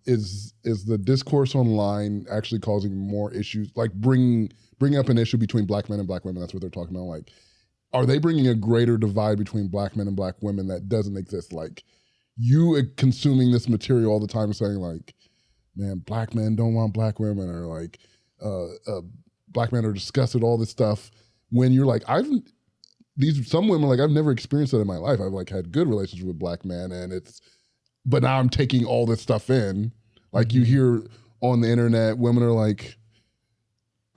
is the discourse online actually causing more issues? Like bring up an issue between black men and black women. That's what they're talking about. Like, are they bringing a greater divide between black men and black women that doesn't exist? Like, you consuming this material all the time and saying like, man, black men don't want black women, or like, black men are disgusted, all this stuff. When you're like, some women, like, I've never experienced that in my life. I've like had good relationships with black men, and but now I'm taking all this stuff in. Like you hear on the internet, women are like,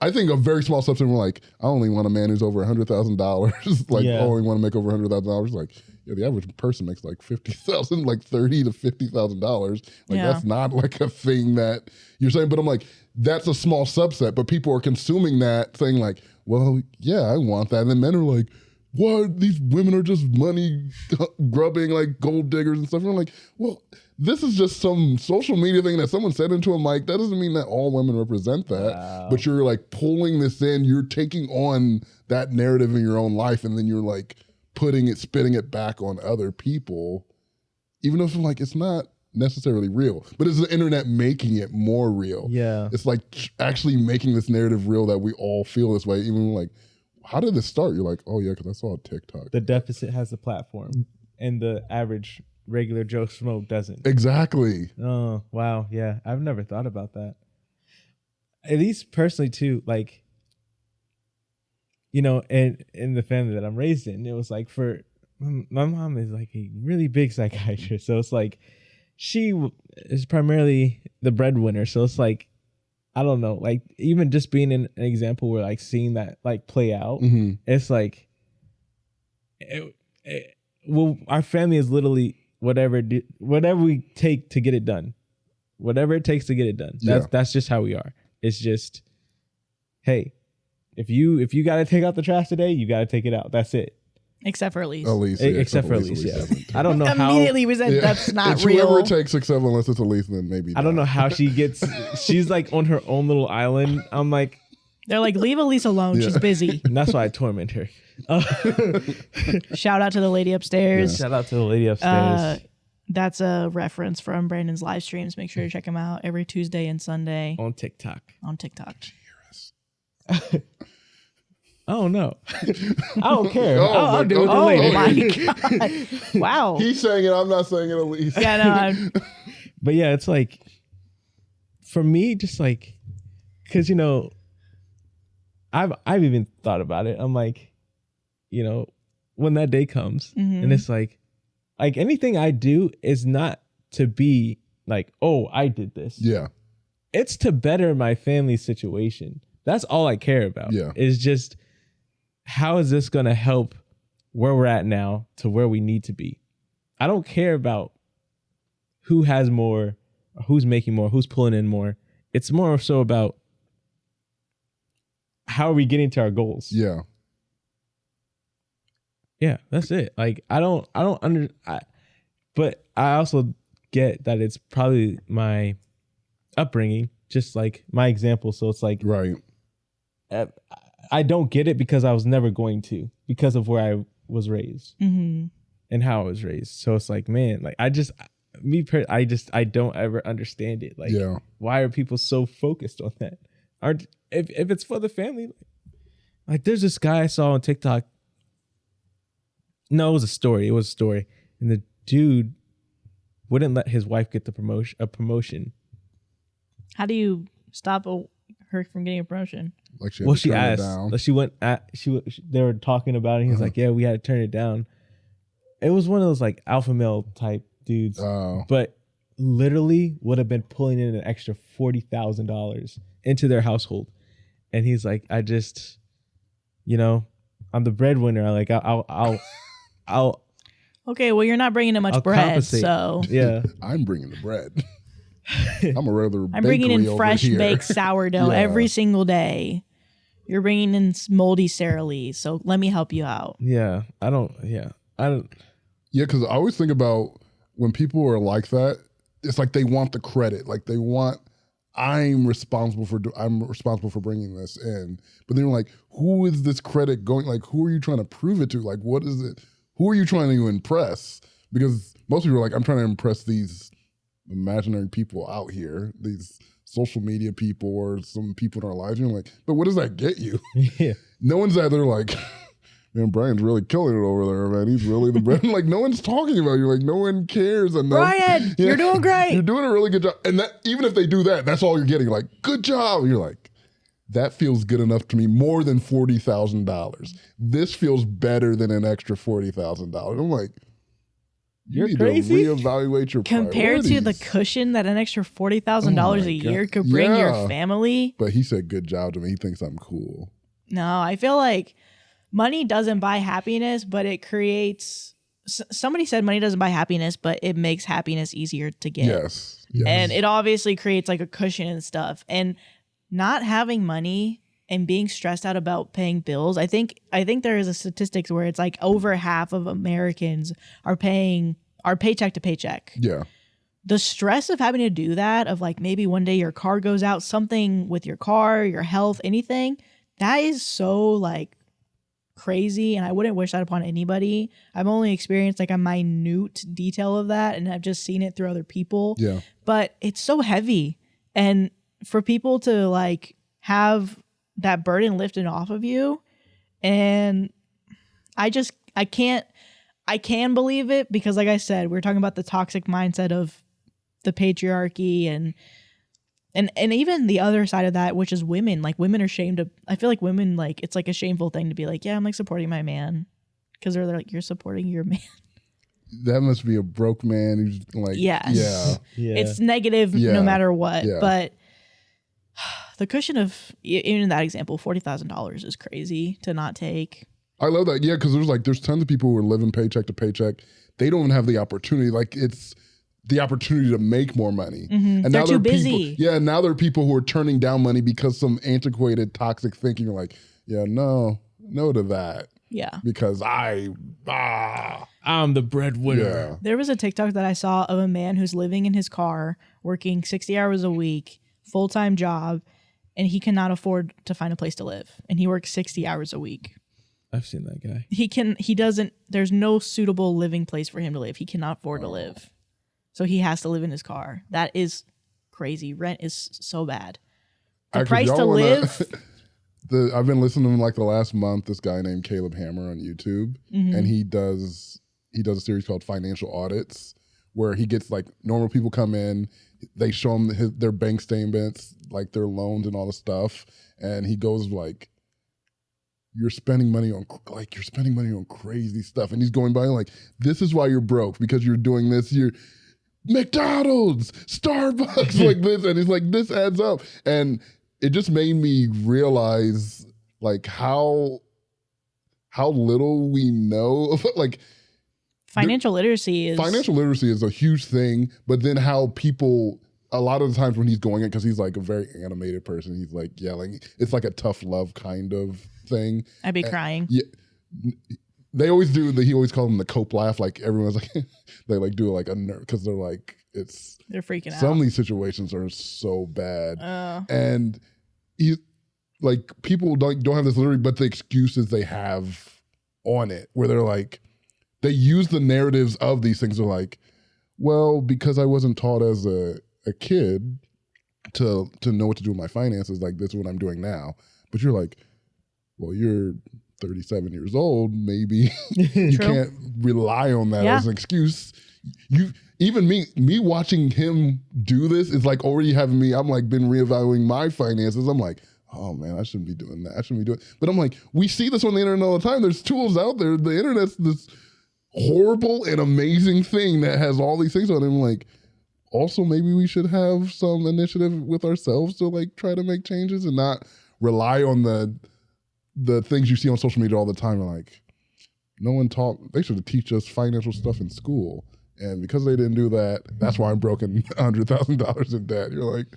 I think a very small subset were like, I only want a man who's over $100,000. Like, I only want to make over $100,000. Like, yeah, the average person makes like $50,000, like $30,000 to $50,000. Like, that's not like a thing that you're saying. But I'm like, that's a small subset. But people are consuming that, saying like, well, yeah, I want that. And then men are like, what? These women are just money grubbing, like gold diggers and stuff. And I'm like, well, this is just some social media thing that someone said into a mic. That doesn't mean that all women represent that. Wow. But you're like pulling this in. You're taking on that narrative in your own life, and then you're like spitting it back on other people, even though it's like it's not necessarily real. But it's the internet making it more real. Yeah, it's like actually making this narrative real that we all feel this way. Even like, how did this start? You're like, oh yeah, because I saw a TikTok. The deficit has the platform, and the average regular Joe Schmo doesn't. Exactly. Oh, wow. Yeah. I've never thought about that. At least personally too, like, you know, and in the family that I'm raised in, it was like my mom is like a really big psychiatrist. So it's like, she is primarily the breadwinner. So it's like, I don't know, like even just being in an example where like seeing that like play out, it's like, well, our family is literally whatever we take to get it done, whatever it takes to get it done. That's just how we are. It's just, hey, if you got to take out the trash today, you got to take it out. That's it. Except for Elise. Except for Elise, yeah. I don't know how. Immediately we said that's not it's real. Whoever it takes, except unless it's Elise, then maybe I don't know how she gets. She's like on her own little island. I'm like, they're like, leave Elise alone. She's busy. And that's why I torment her. Shout out to the lady upstairs. Yeah. Shout out to the lady upstairs. That's a reference from Brandon's live streams. Make sure to check him out every Tuesday and Sunday on TikTok. Oh no, I don't care. I'll do it later. Oh my God. Wow. He's saying it. I'm not saying it, Elise. Yeah, no. But yeah, it's like, for me, just like, because, you know, I've even thought about it. I'm like, you know, when that day comes, and it's like anything I do is not to be like, oh, I did this. Yeah. It's to better my family situation. That's all I care about. Yeah. Is just, how is this going to help where we're at now to where we need to be? I don't care about who has more, or who's making more, who's pulling in more. It's more so about how are we getting to our goals? Yeah. Yeah, that's it. Like, but I also get that it's probably my upbringing, just like my example. So it's like, right. I don't get it because I was never going to, because of where I was raised and how I was raised. So it's like, man, like I don't ever understand it. Like, why are people so focused on that? If it's for the family, like there's this guy I saw on TikTok. No, it was a story. And the dude wouldn't let his wife get a promotion. How do you stop her from getting a promotion? Like she asked. Like they were talking about it. He was like, "Yeah, we had to turn it down." It was one of those like alpha male type dudes, but literally would have been pulling in an extra $40,000 into their household. And he's like, "I just, you know, I'm the breadwinner. Like, I'll." Okay, well, you're not bringing in much bread, compensate. So yeah, I'm bringing the bread. I'm a regular. I'm bringing in fresh baked sourdough every single day. You're bringing in moldy Sara Lee, so let me help you out. Yeah, Yeah, because I always think about when people are like that. It's like they want the credit. Like they want, I'm responsible for bringing this in. But then like, who is this credit going? Like, who are you trying to prove it to? Like, what is it? Who are you trying to impress? Because most people are like, I'm trying to impress these imaginary people out here, these social media people or some people in our lives. And you're like, but what does that get you? Yeah. No one's out there like, man, Brian's really killing it over there, man. He's really the brand. Like, no one's talking about you. Like, no one cares enough. Brian, you're doing great. You're doing a really good job. And that, even if they do that, that's all you're getting. Like, good job. And you're like, that feels good enough to me, more than $40,000. This feels better than an extra $40,000. I'm like, You're need crazy? to reevaluate your Compared to the priorities. cushion that an extra $40,000 Oh a my year God. could bring Yeah. your family. But he said good job to me. He thinks I'm cool. No, I feel like money doesn't buy happiness, but it creates. Somebody said money doesn't buy happiness, but it makes happiness easier to get. Yes. And it obviously creates like a cushion and stuff. And not having money and being stressed out about paying bills. I think there is a statistics where it's like over half of Americans are paycheck to paycheck. Yeah. The stress of having to do that, of like maybe one day your car goes out, something with your car, your health, anything, that is so like crazy. And I wouldn't wish that upon anybody. I've only experienced like a minute detail of that, and I've just seen it through other people. Yeah. But it's so heavy. And for people to like have that burden lifted off of you, and I can believe it because, like I said, we're talking about the toxic mindset of the patriarchy and even the other side of that, which is women. Like, women are shamed of. I feel like women, like, it's like a shameful thing to be like, yeah, I'm like supporting my man, because they're like, you're supporting your man. that must be a broke man who's like, Yes. Yeah. It's negative Yeah. no matter what. Yeah. But the cushion of, even in that example, $40,000 is crazy to not take. I love that. Yeah, because there's tons of people who are living paycheck to paycheck. They don't even have the opportunity. Like, it's the opportunity to make more money. Mm-hmm. And They're now too there are busy. people. Yeah, now there are people who are turning down money because some antiquated, toxic thinking are like, yeah, no to that. Yeah. Because I'm the breadwinner. yeah. There was a TikTok that I saw of a man who's living in his car, working 60 hours a week, full-time job, and he cannot afford to find a place to live. And he works 60 hours a week. I've seen that guy. There's no suitable living place for him to live. He cannot afford to live. So he has to live in his car. That is crazy. Rent is so bad. The Actually, price y'all to wanna- live. I've been listening to him like the last month. This guy named Caleb Hammer on YouTube, Mhm. and he does a series called Financial Audits, where he gets like normal people come in, they show him their bank statements, like their loans and all the stuff, and he goes like, you're spending money on crazy stuff, and he's going by like, this is why you're broke, because you're doing this. You're McDonald's, Starbucks, like this, and he's like, this adds up, and it just made me realize like how little we know of, like, Financial literacy is a huge thing, but then how people, a lot of the times when he's going in, because he's like a very animated person, he's like yelling. It's like a tough love kind of thing. I'd be crying. Yeah, they always do. He always calls them the cope laugh. Like, everyone's like, they like do it like a nerd, because they're like, They're freaking out. some of these situations are so bad, Oh. and he, like, people don't have this literacy, but the excuses they have on it, where they're like, they use the narratives of these things. They're like, well, because I wasn't taught as a kid to know what to do with my finances, like, this is what I'm doing now. But you're like, well, you're 37 years old. Maybe you can't rely on that as an excuse. Even me watching him do this is like already having me. I'm like been reevaluating my finances. I'm like, oh man, I shouldn't be doing that. I shouldn't be doing. But I'm like, we see this on the internet all the time. There's tools out there. The internet's this horrible and amazing thing that has all these things on it. I'm like, also maybe we should have some initiative with ourselves to like try to make changes and not rely on the things you see on social media all the time. And like, no one taught. They should teach us financial stuff in school. And because they didn't do that, that's why I'm broken $100,000 in debt. You're like,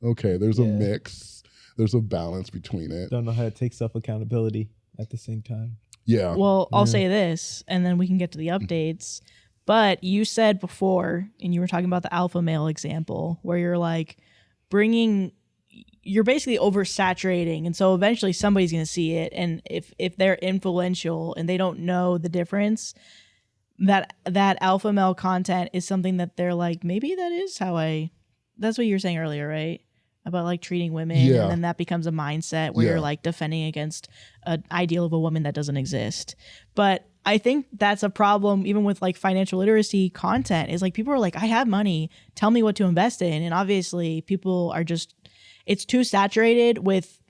okay, there's a mix. There's a balance between it. Don't know how to take self-accountability at the same time. Yeah. Well, I'll say this, and then we can get to the updates. But you said before, and you were talking about the alpha male example, where you're like you're basically oversaturating. And so eventually somebody's going to see it. And if they're influential and they don't know the difference, that alpha male content is something that they're like, maybe that's what you were saying earlier, right? About like treating women, and then that becomes a mindset where you're like defending against an ideal of a woman that doesn't exist. But I think that's a problem even with like financial literacy content, is like people are like, I have money, tell me what to invest in. And obviously people are just, it's too saturated with,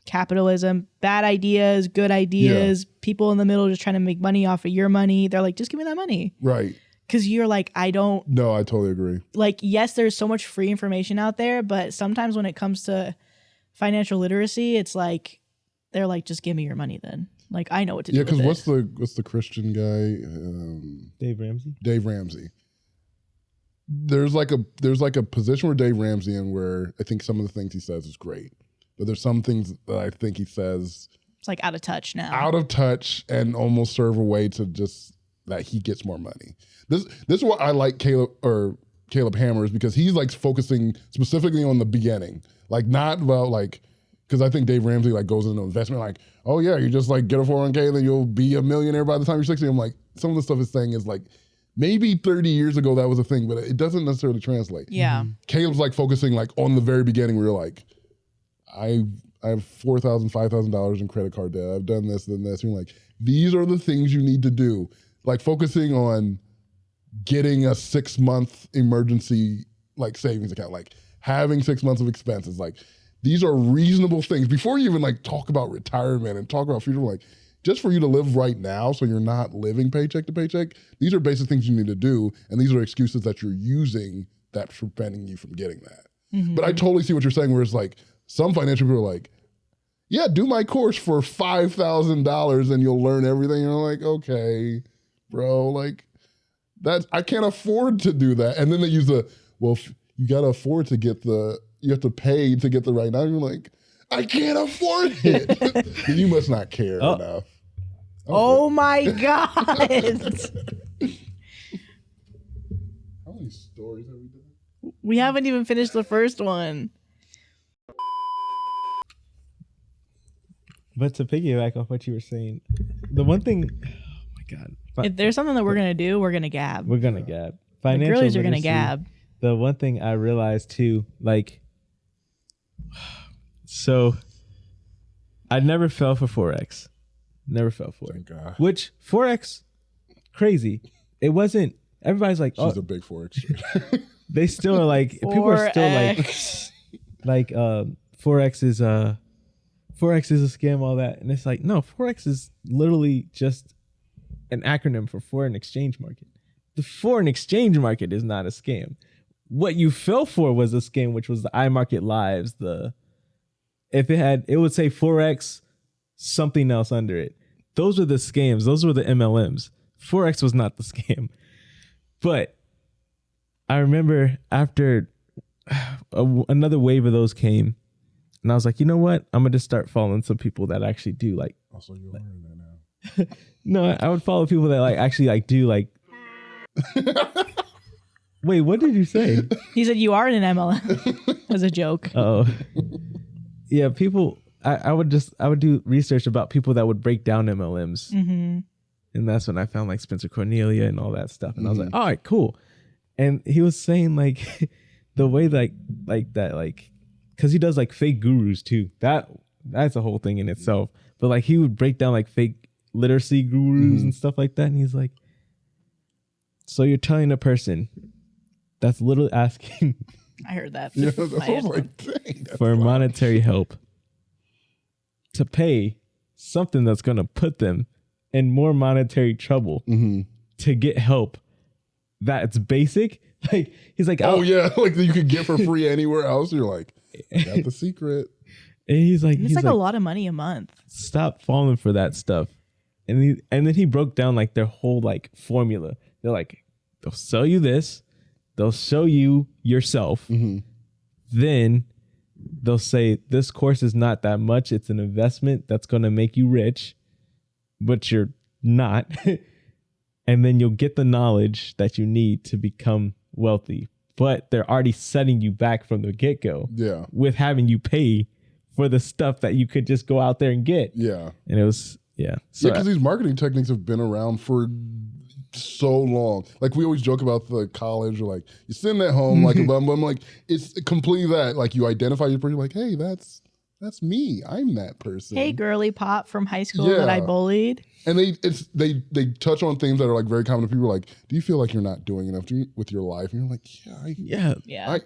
capitalism, bad ideas, good ideas, people in the middle just trying to make money off of your money. They're like, just give me that money. Right. Because you're like, I don't. No, I totally agree. Like, yes, there's so much free information out there, but sometimes when it comes to financial literacy, it's like, they're like, just give me your money then. Like, I know what to do. Yeah, because what's the Christian guy? Dave Ramsey. Dave Ramsey. There's like a position where Dave Ramsey in where I think some of the things he says is great. But there's some things that I think he says it's like out of touch now. Out of touch and almost serve a way to just that he gets more money. This is what I like Caleb Hammers because he's like focusing specifically on the beginning. Like not about like because I think Dave Ramsey like goes into investment like, oh yeah, you just like get a 401k and then you'll be a millionaire by the time you're 60. I'm like, some of the stuff he's saying is like maybe 30 years ago that was a thing, but it doesn't necessarily translate. Yeah. Caleb's like focusing like on the very beginning where you're like, I have $4,000, $5,000 in credit card debt. I've done this, then this. And you're like, these are the things you need to do. Like focusing on getting a 6-month emergency like savings account, like having 6 months of expenses. Like these are reasonable things before you even like talk about retirement and talk about future. Like just for you to live right now, so you're not living paycheck to paycheck. These are basic things you need to do, and these are excuses that you're using that's preventing you from getting that. Mm-hmm. But I totally see what you're saying. Where it's like. Some financial people are like, yeah, do my course for $5,000 and you'll learn everything. You're like, okay, bro, like I can't afford to do that. And then they use you got to afford to get you have to pay to get the right now. You're like, I can't afford it. You must not care enough. Oh my God. How many stories have we done? We haven't even finished the first one. But to piggyback off what you were saying, the one thing, oh my God. If there's something that we're going to do, we're going to gab. We're going to gab. The Financial girlies are going to literacy, gab. The one thing I realized too, like, so I never fell for Forex. Never fell for Thank it. God. Which Forex, crazy. It wasn't, everybody's like, she's a big Forex. They still are like, people are still like Forex is a scam, all that. And it's like, no, Forex is literally just an acronym for foreign exchange market. The foreign exchange market is not a scam. What you fell for was a scam, which was the iMarket Lives. It would say Forex, something else under it. Those were the scams. Those were the MLMs. Forex was not the scam. But I remember after another wave of those came, and I was like, you know what? I'm going to just start following some people that actually do like. Also, you're learning that now. No, I would follow people that like actually like do like. Wait, what did you say? He said you are in an MLM as a joke. Oh, yeah. People, I would do research about people that would break down MLMs. Mm-hmm. And that's when I found like Spencer Cornelia and all that stuff. And I was like, all right, cool. And he was saying like the way like that, like, because he does like fake gurus too. That's a whole thing in itself. But like he would break down like fake literacy gurus and stuff like that. And he's like, so you're telling a person that's literally asking I heard that. Yeah, that's like, dang, that's for monetary help to pay something that's going to put them in more monetary trouble to get help that's basic. Like he's like, oh yeah, like that you could get for free anywhere else. You're like, got the secret. And he's like, it's like a lot of money a month. Stop falling for that stuff. And then he broke down like their whole like formula. They're like, they'll sell you this, they'll show you yourself, then they'll say this course is not that much. It's an investment that's going to make you rich, but you're not. And then you'll get the knowledge that you need to become wealthy. But they're already setting you back from the get-go. Yeah. With having you pay for the stuff that you could just go out there and get. Yeah. And it was, yeah. So, because these marketing techniques have been around for so long. Like we always joke about the college or like you're sitting at home like I'm like, it's completely that. Like you identify your person, like, hey, that's That's me. I'm that person. Hey, girly pop from high school that I bullied. And they touch on things that are like very common to people. Like, do you feel like you're not doing enough with your life? And you're like, yeah.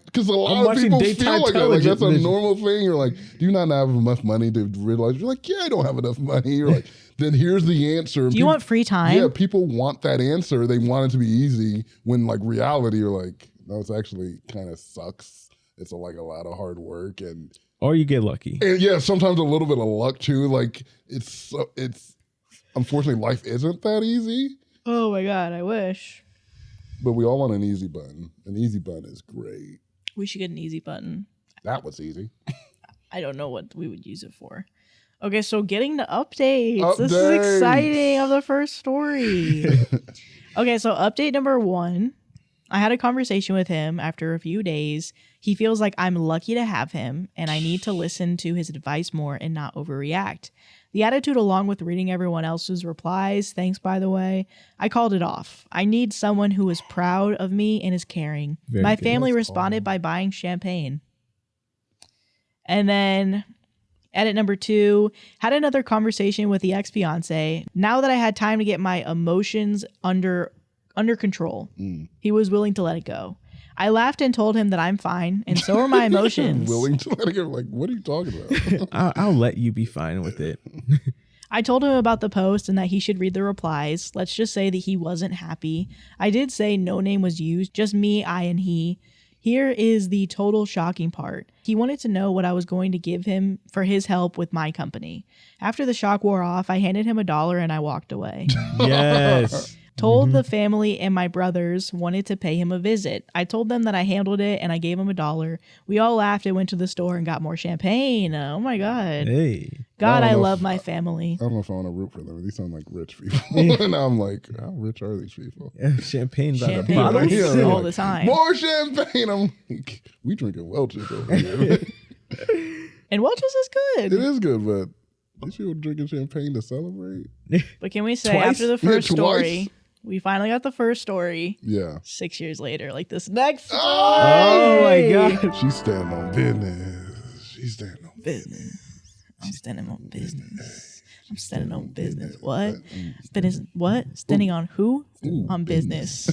Because a lot of people feel like that. Like that's a normal thing. You're like, do you not have enough money to realize? You're like, yeah, I don't have enough money. You're like, then here's the answer. Do you want free time? Yeah, people want that answer. They want it to be easy. When like reality, you're like, no, it's actually kind of sucks. It's like a lot of hard work or you get lucky. And yeah, sometimes a little bit of luck too. Like it's unfortunately life isn't that easy. Oh my God, I wish. But we all want an easy button. An easy button is great. We should get an easy button. That was easy. I don't know what we would use it for. Okay, so getting to updates. This is exciting of the first story. Okay, so update number 1. I had a conversation with him after a few days. He feels like I'm lucky to have him, and I need to listen to his advice more and not overreact. The attitude, along with reading everyone else's replies, thanks by the way, I called it off. I need someone who is proud of me and is caring. My family responded by buying champagne. And then edit number 2, had another conversation with the ex-fiance. Now that I had time to get my emotions under control, he was willing to let it go. I laughed and told him that I'm fine, and so are my emotions. Willing to let it go? Like, what are you talking about? I'll let you be fine with it. I told him about the post and that he should read the replies. Let's just say that he wasn't happy. I did say no name was used, just me, I, and he. Here is the total shocking part. He wanted to know what I was going to give him for his help with my company. After the shock wore off, I handed him $1 and I walked away. Yes. Told the family and my brothers wanted to pay him a visit. I told them that I handled it and I gave him $1. We all laughed and went to the store and got more champagne. Oh my God. Hey. God, I love my family. I don't know if I want to root for them. These sound like rich people. And I'm like, how rich are these people? Yeah, champagne by the Champagne bottle. Yeah, all like, the time. More champagne. I'm like, we drinking Welch's over here. And Welch's is good. It is good, but these people drinking champagne to celebrate. But can we say Twice? after the first Yeah, twice. story, we finally got the first story. Yeah. 6 years later, like this next story. Oh my God. She's standing on business. She's standing on Business. I'm standing on business. I'm standing on business. What? Business. What? Standing on who? Ooh, On business.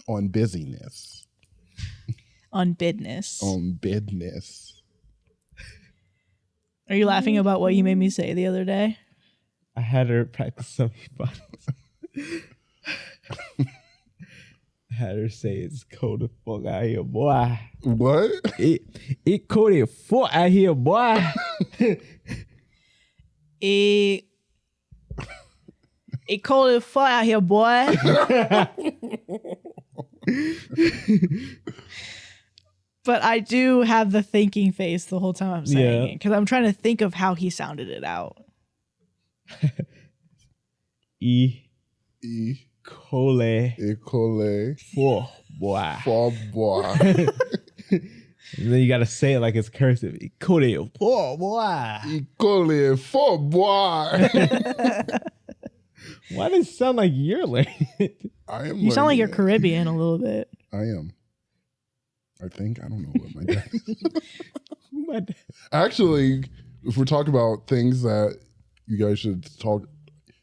on busyness. On business. On business. Are you laughing about what you made me say the other day? I had her practice some buttons. I had her say it's cold as fuck out here, boy. What? It cold as fuck out here, boy. It cold as fuck out here, boy. But I do have the thinking face the whole time I'm saying it because I'm trying to think of how he sounded it out. Cole For boy. boy. And then you gotta say it like it's cursive. Cole boy. For boy. Why does it sound like you're learning it? I am. You sound like you're learning it. Caribbean a little bit. I am. I think. I don't know what my dad is. Actually, if we're talking about things that you guys should talk,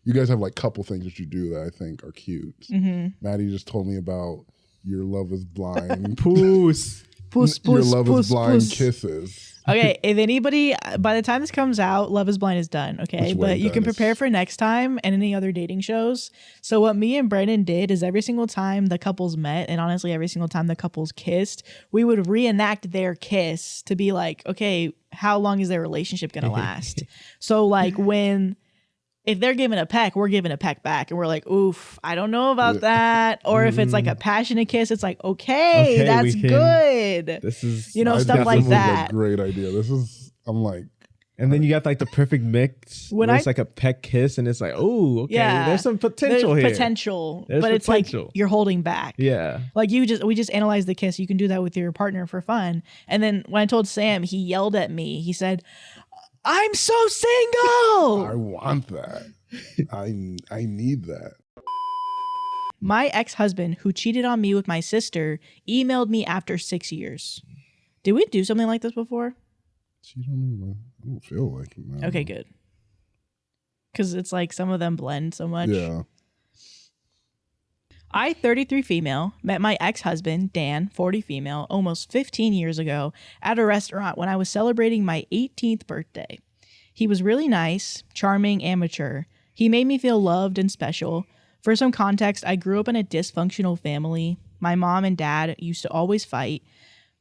you guys have like couple things that you do that I think are cute. Maddie just told me about your Love is Blind. Poos. Your Love is Blind kisses. Okay, if anybody, by the time this comes out, Love is Blind is done, okay? It's But way you done. can prepare for next time and any other dating shows. So what me and Brandon did is every single time the couples met, and honestly every single time the couples kissed, we would reenact their kiss to be like, okay, how long is their relationship gonna last? So like if they're giving a peck, we're giving a peck back. And we're like, oof, I don't know about that. Or if it's like a passionate kiss, it's like, okay that's good. This is, Stuff like that. A great idea. I'm like, and then you got like the perfect mix When where it's like a peck kiss, and it's like, oh, okay, there's some potential There's here. potential, There's but it's like potential. you're holding back. Yeah. Like we just analyzed the kiss. You can do that with your partner for fun. And then when I told Sam, he yelled at me. He said, I'm so single. I want that. I need that. My ex-husband, who cheated on me with my sister, emailed me after 6 years. Did we do something like this before? I don't feel like it, man. Okay, good. Because it's like some of them blend so much. Yeah. I, 33 female, met my ex-husband, Dan, 40 female, almost 15 years ago at a restaurant when I was celebrating my 18th birthday. He was really nice, charming, and mature. He made me feel loved and special. For some context, I grew up in a dysfunctional family. My mom and dad used to always fight.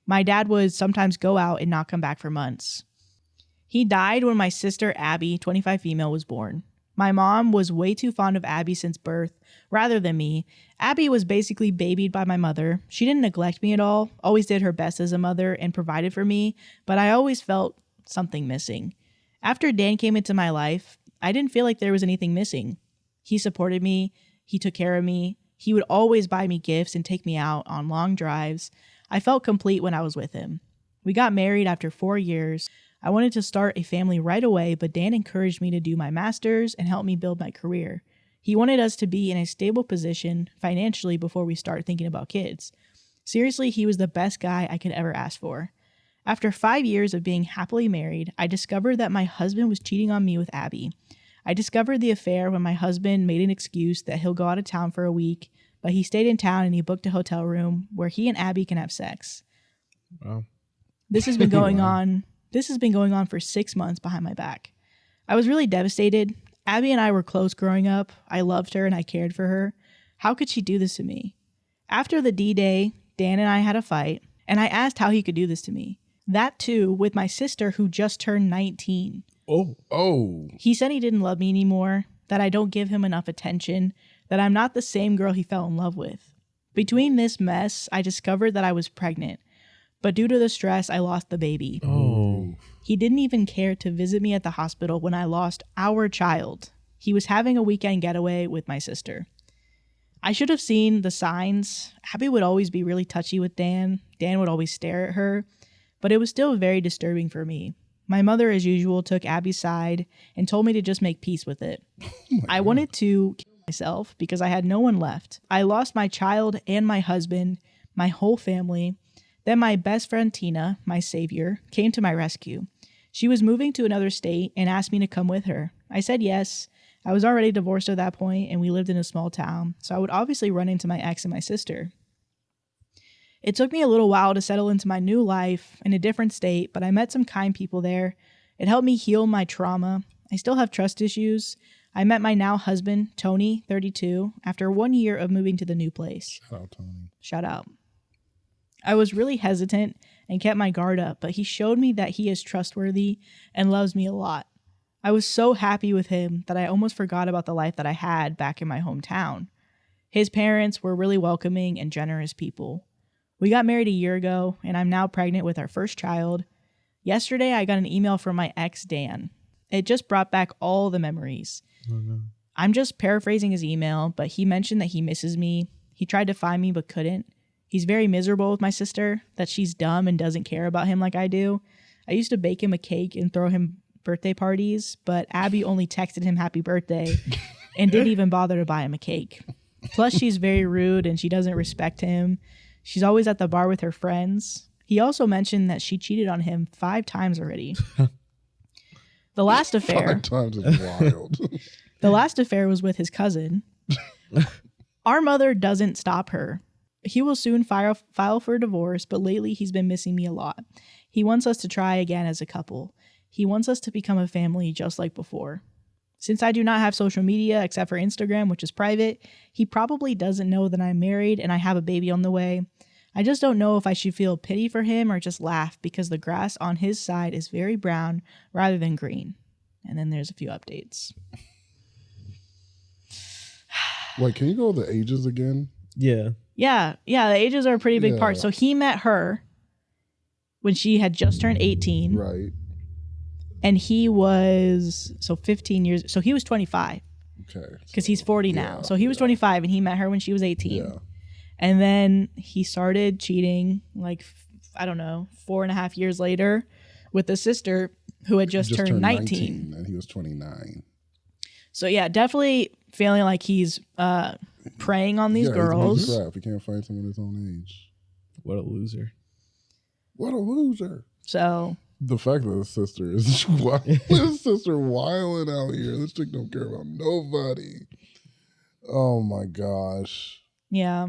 My dad would sometimes go out and not come back for months. He died when my sister, Abby, 25 female, was born. My mom was way too fond of Abby since birth, rather than me. Abby was basically babied by my mother. She didn't neglect me at all, always did her best as a mother and provided for me, but I always felt something missing. After Dan came into my life, I didn't feel like there was anything missing. He supported me, he took care of me, he would always buy me gifts and take me out on long drives. I felt complete when I was with him. We got married after 4 years. I wanted to start a family right away, but Dan encouraged me to do my master's and help me build my career. He wanted us to be in a stable position financially before we start thinking about kids. Seriously, he was the best guy I could ever ask for. After 5 years of being happily married, I discovered that my husband was cheating on me with Abby. I discovered the affair when my husband made an excuse that he'll go out of town for a week, but he stayed in town and he booked a hotel room where he and Abby can have sex. Wow. This has been going on. This has been going on for 6 months behind my back. I was really devastated. Abby and I were close growing up. I loved her and I cared for her. How could she do this to me? After the D-Day, Dan and I had a fight, and I asked how he could do this to me. That too, with my sister who just turned 19. Oh. He said he didn't love me anymore, that I don't give him enough attention, that I'm not the same girl he fell in love with. Between this mess, I discovered that I was pregnant. But due to the stress, I lost the baby. Oh. He didn't even care to visit me at the hospital when I lost our child. He was having a weekend getaway with my sister. I should have seen the signs. Abby would always be really touchy with Dan. Dan would always stare at her. But it was still very disturbing for me. My mother, as usual, took Abby's side and told me to just make peace with it. I wanted to kill myself because I had no one left. I lost my child and my husband, my whole family. Then my best friend Tina, my savior, came to my rescue. She was moving to another state and asked me to come with her. I said yes. I was already divorced at that point and we lived in a small town, so I would obviously run into my ex and my sister. It took me a little while to settle into my new life in a different state, but I met some kind people there. It helped me heal my trauma. I still have trust issues. I met my now husband, Tony, 32, after 1 year of moving to the new place. Shout out, Tony. Shout out. I was really hesitant and kept my guard up, but he showed me that he is trustworthy and loves me a lot. I was so happy with him that I almost forgot about the life that I had back in my hometown. His parents were really welcoming and generous people. We got married a year ago, and I'm now pregnant with our first child. Yesterday, I got an email from my ex, Dan. It just brought back all the memories. Oh, no. I'm just paraphrasing his email, but he mentioned that he misses me. He tried to find me, but couldn't. He's very miserable with my sister, that she's dumb and doesn't care about him like I do. I used to bake him a cake and throw him birthday parties, but Abby only texted him happy birthday and didn't even bother to buy him a cake. Plus, she's very rude and she doesn't respect him. She's always at the bar with her friends. He also mentioned that she cheated on him 5 times already. The last affair... 5 times is wild. The last affair was with his cousin. Our mother doesn't stop her. He will soon file for divorce, but lately he's been missing me a lot. He wants us to try again as a couple. He wants us to become a family just like before. Since I do not have social media except for Instagram, which is private, he probably doesn't know that I'm married and I have a baby on the way. I just don't know if I should feel pity for him or just laugh because the grass on his side is very brown rather than green. And then there's a few updates. Wait, can you go the ages again? Yeah. Yeah, the ages are a pretty big Yeah. part. So he met her when she had just turned 18. Right. And he was, 15 years, so he was 25. Okay. Because he's 40 now. yeah, So he was 25 and he met her when she was 18. Yeah. And then he started cheating, like, I don't know, 4.5 years later with a sister who had just turned 19. And he was 29. So yeah, definitely feeling like he's preying on these girls. He's crap. He can't find someone his own age. What a loser. What a loser. So The fact that his sister is his sister wilding out here. This chick don't care about nobody. Oh my gosh. Yeah.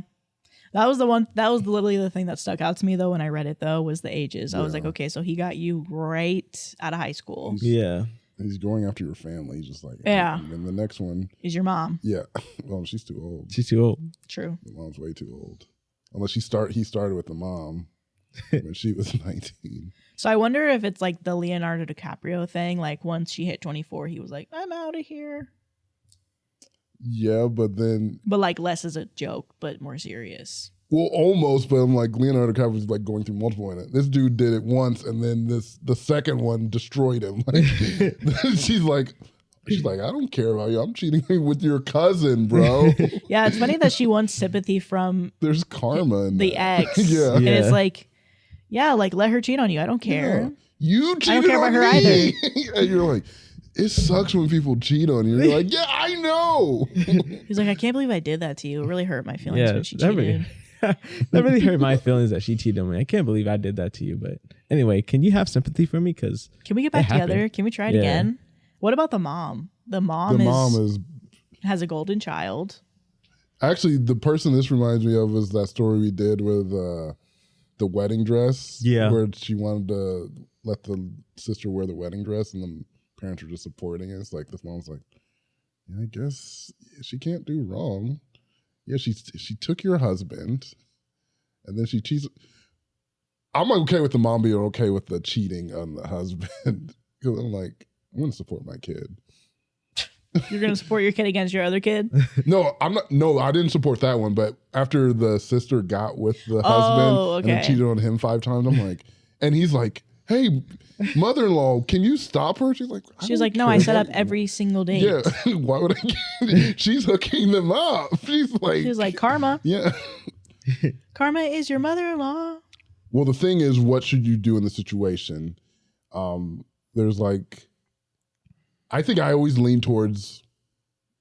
That was literally the thing that stuck out to me though when I read it though was the ages. I was like, okay, so he got you right out of high school. Yeah. He's going after your family. He's just like, yeah. And then the next one is your mom. Yeah. Well, she's too old. She's too old. True. The mom's way too old. Unless he started with the mom when she was 19. So I wonder if it's like the Leonardo DiCaprio thing. Like once she hit 24, he was like, I'm out of here. Yeah, but like less as a joke, but more serious. Well, almost, but I'm like Leonardo DiCaprio's like going through multiple in it. This dude did it once, and then the second one destroyed him. Like, she's like, I don't care about you. I'm cheating with your cousin, bro. Yeah, it's funny that she wants sympathy from there's karma in the that. ex. Yeah. And it's like, yeah, like let her cheat on you. I don't care. Yeah. You cheated I don't care on about her me. either. And you're like, it sucks when people cheat on you. You're like, yeah, I know. He's like, I can't believe I did that to you. It really hurt my feelings when she cheated. That really hurt my feelings that she cheated on me. I can't believe I did that to you. But anyway, can you have sympathy for me? Because can we get back together? Can we try it again? What about the mom? The mom has a golden child. Actually, the person this reminds me of is that story we did with the wedding dress. Yeah. Where she wanted to let the sister wear the wedding dress and the parents were just supporting it. It's like this mom's like, yeah, I guess she can't do wrong. Yeah, she took your husband and then she cheats. I'm okay with the mom being okay with the cheating on the husband because I'm like, I'm going to support my kid. You're going to support your kid against your other kid? No, I'm not. No, I didn't support that one. But after the sister got with the husband and then cheated on him 5 times, I'm like, and he's like, hey, mother-in-law, can you stop her? She's like, no, I set up every single date. Yeah, why would I? She's hooking them up. She's like karma. Yeah. Karma is your mother-in-law. Well, the thing is, what should you do in the situation? There's like, I think I always lean towards,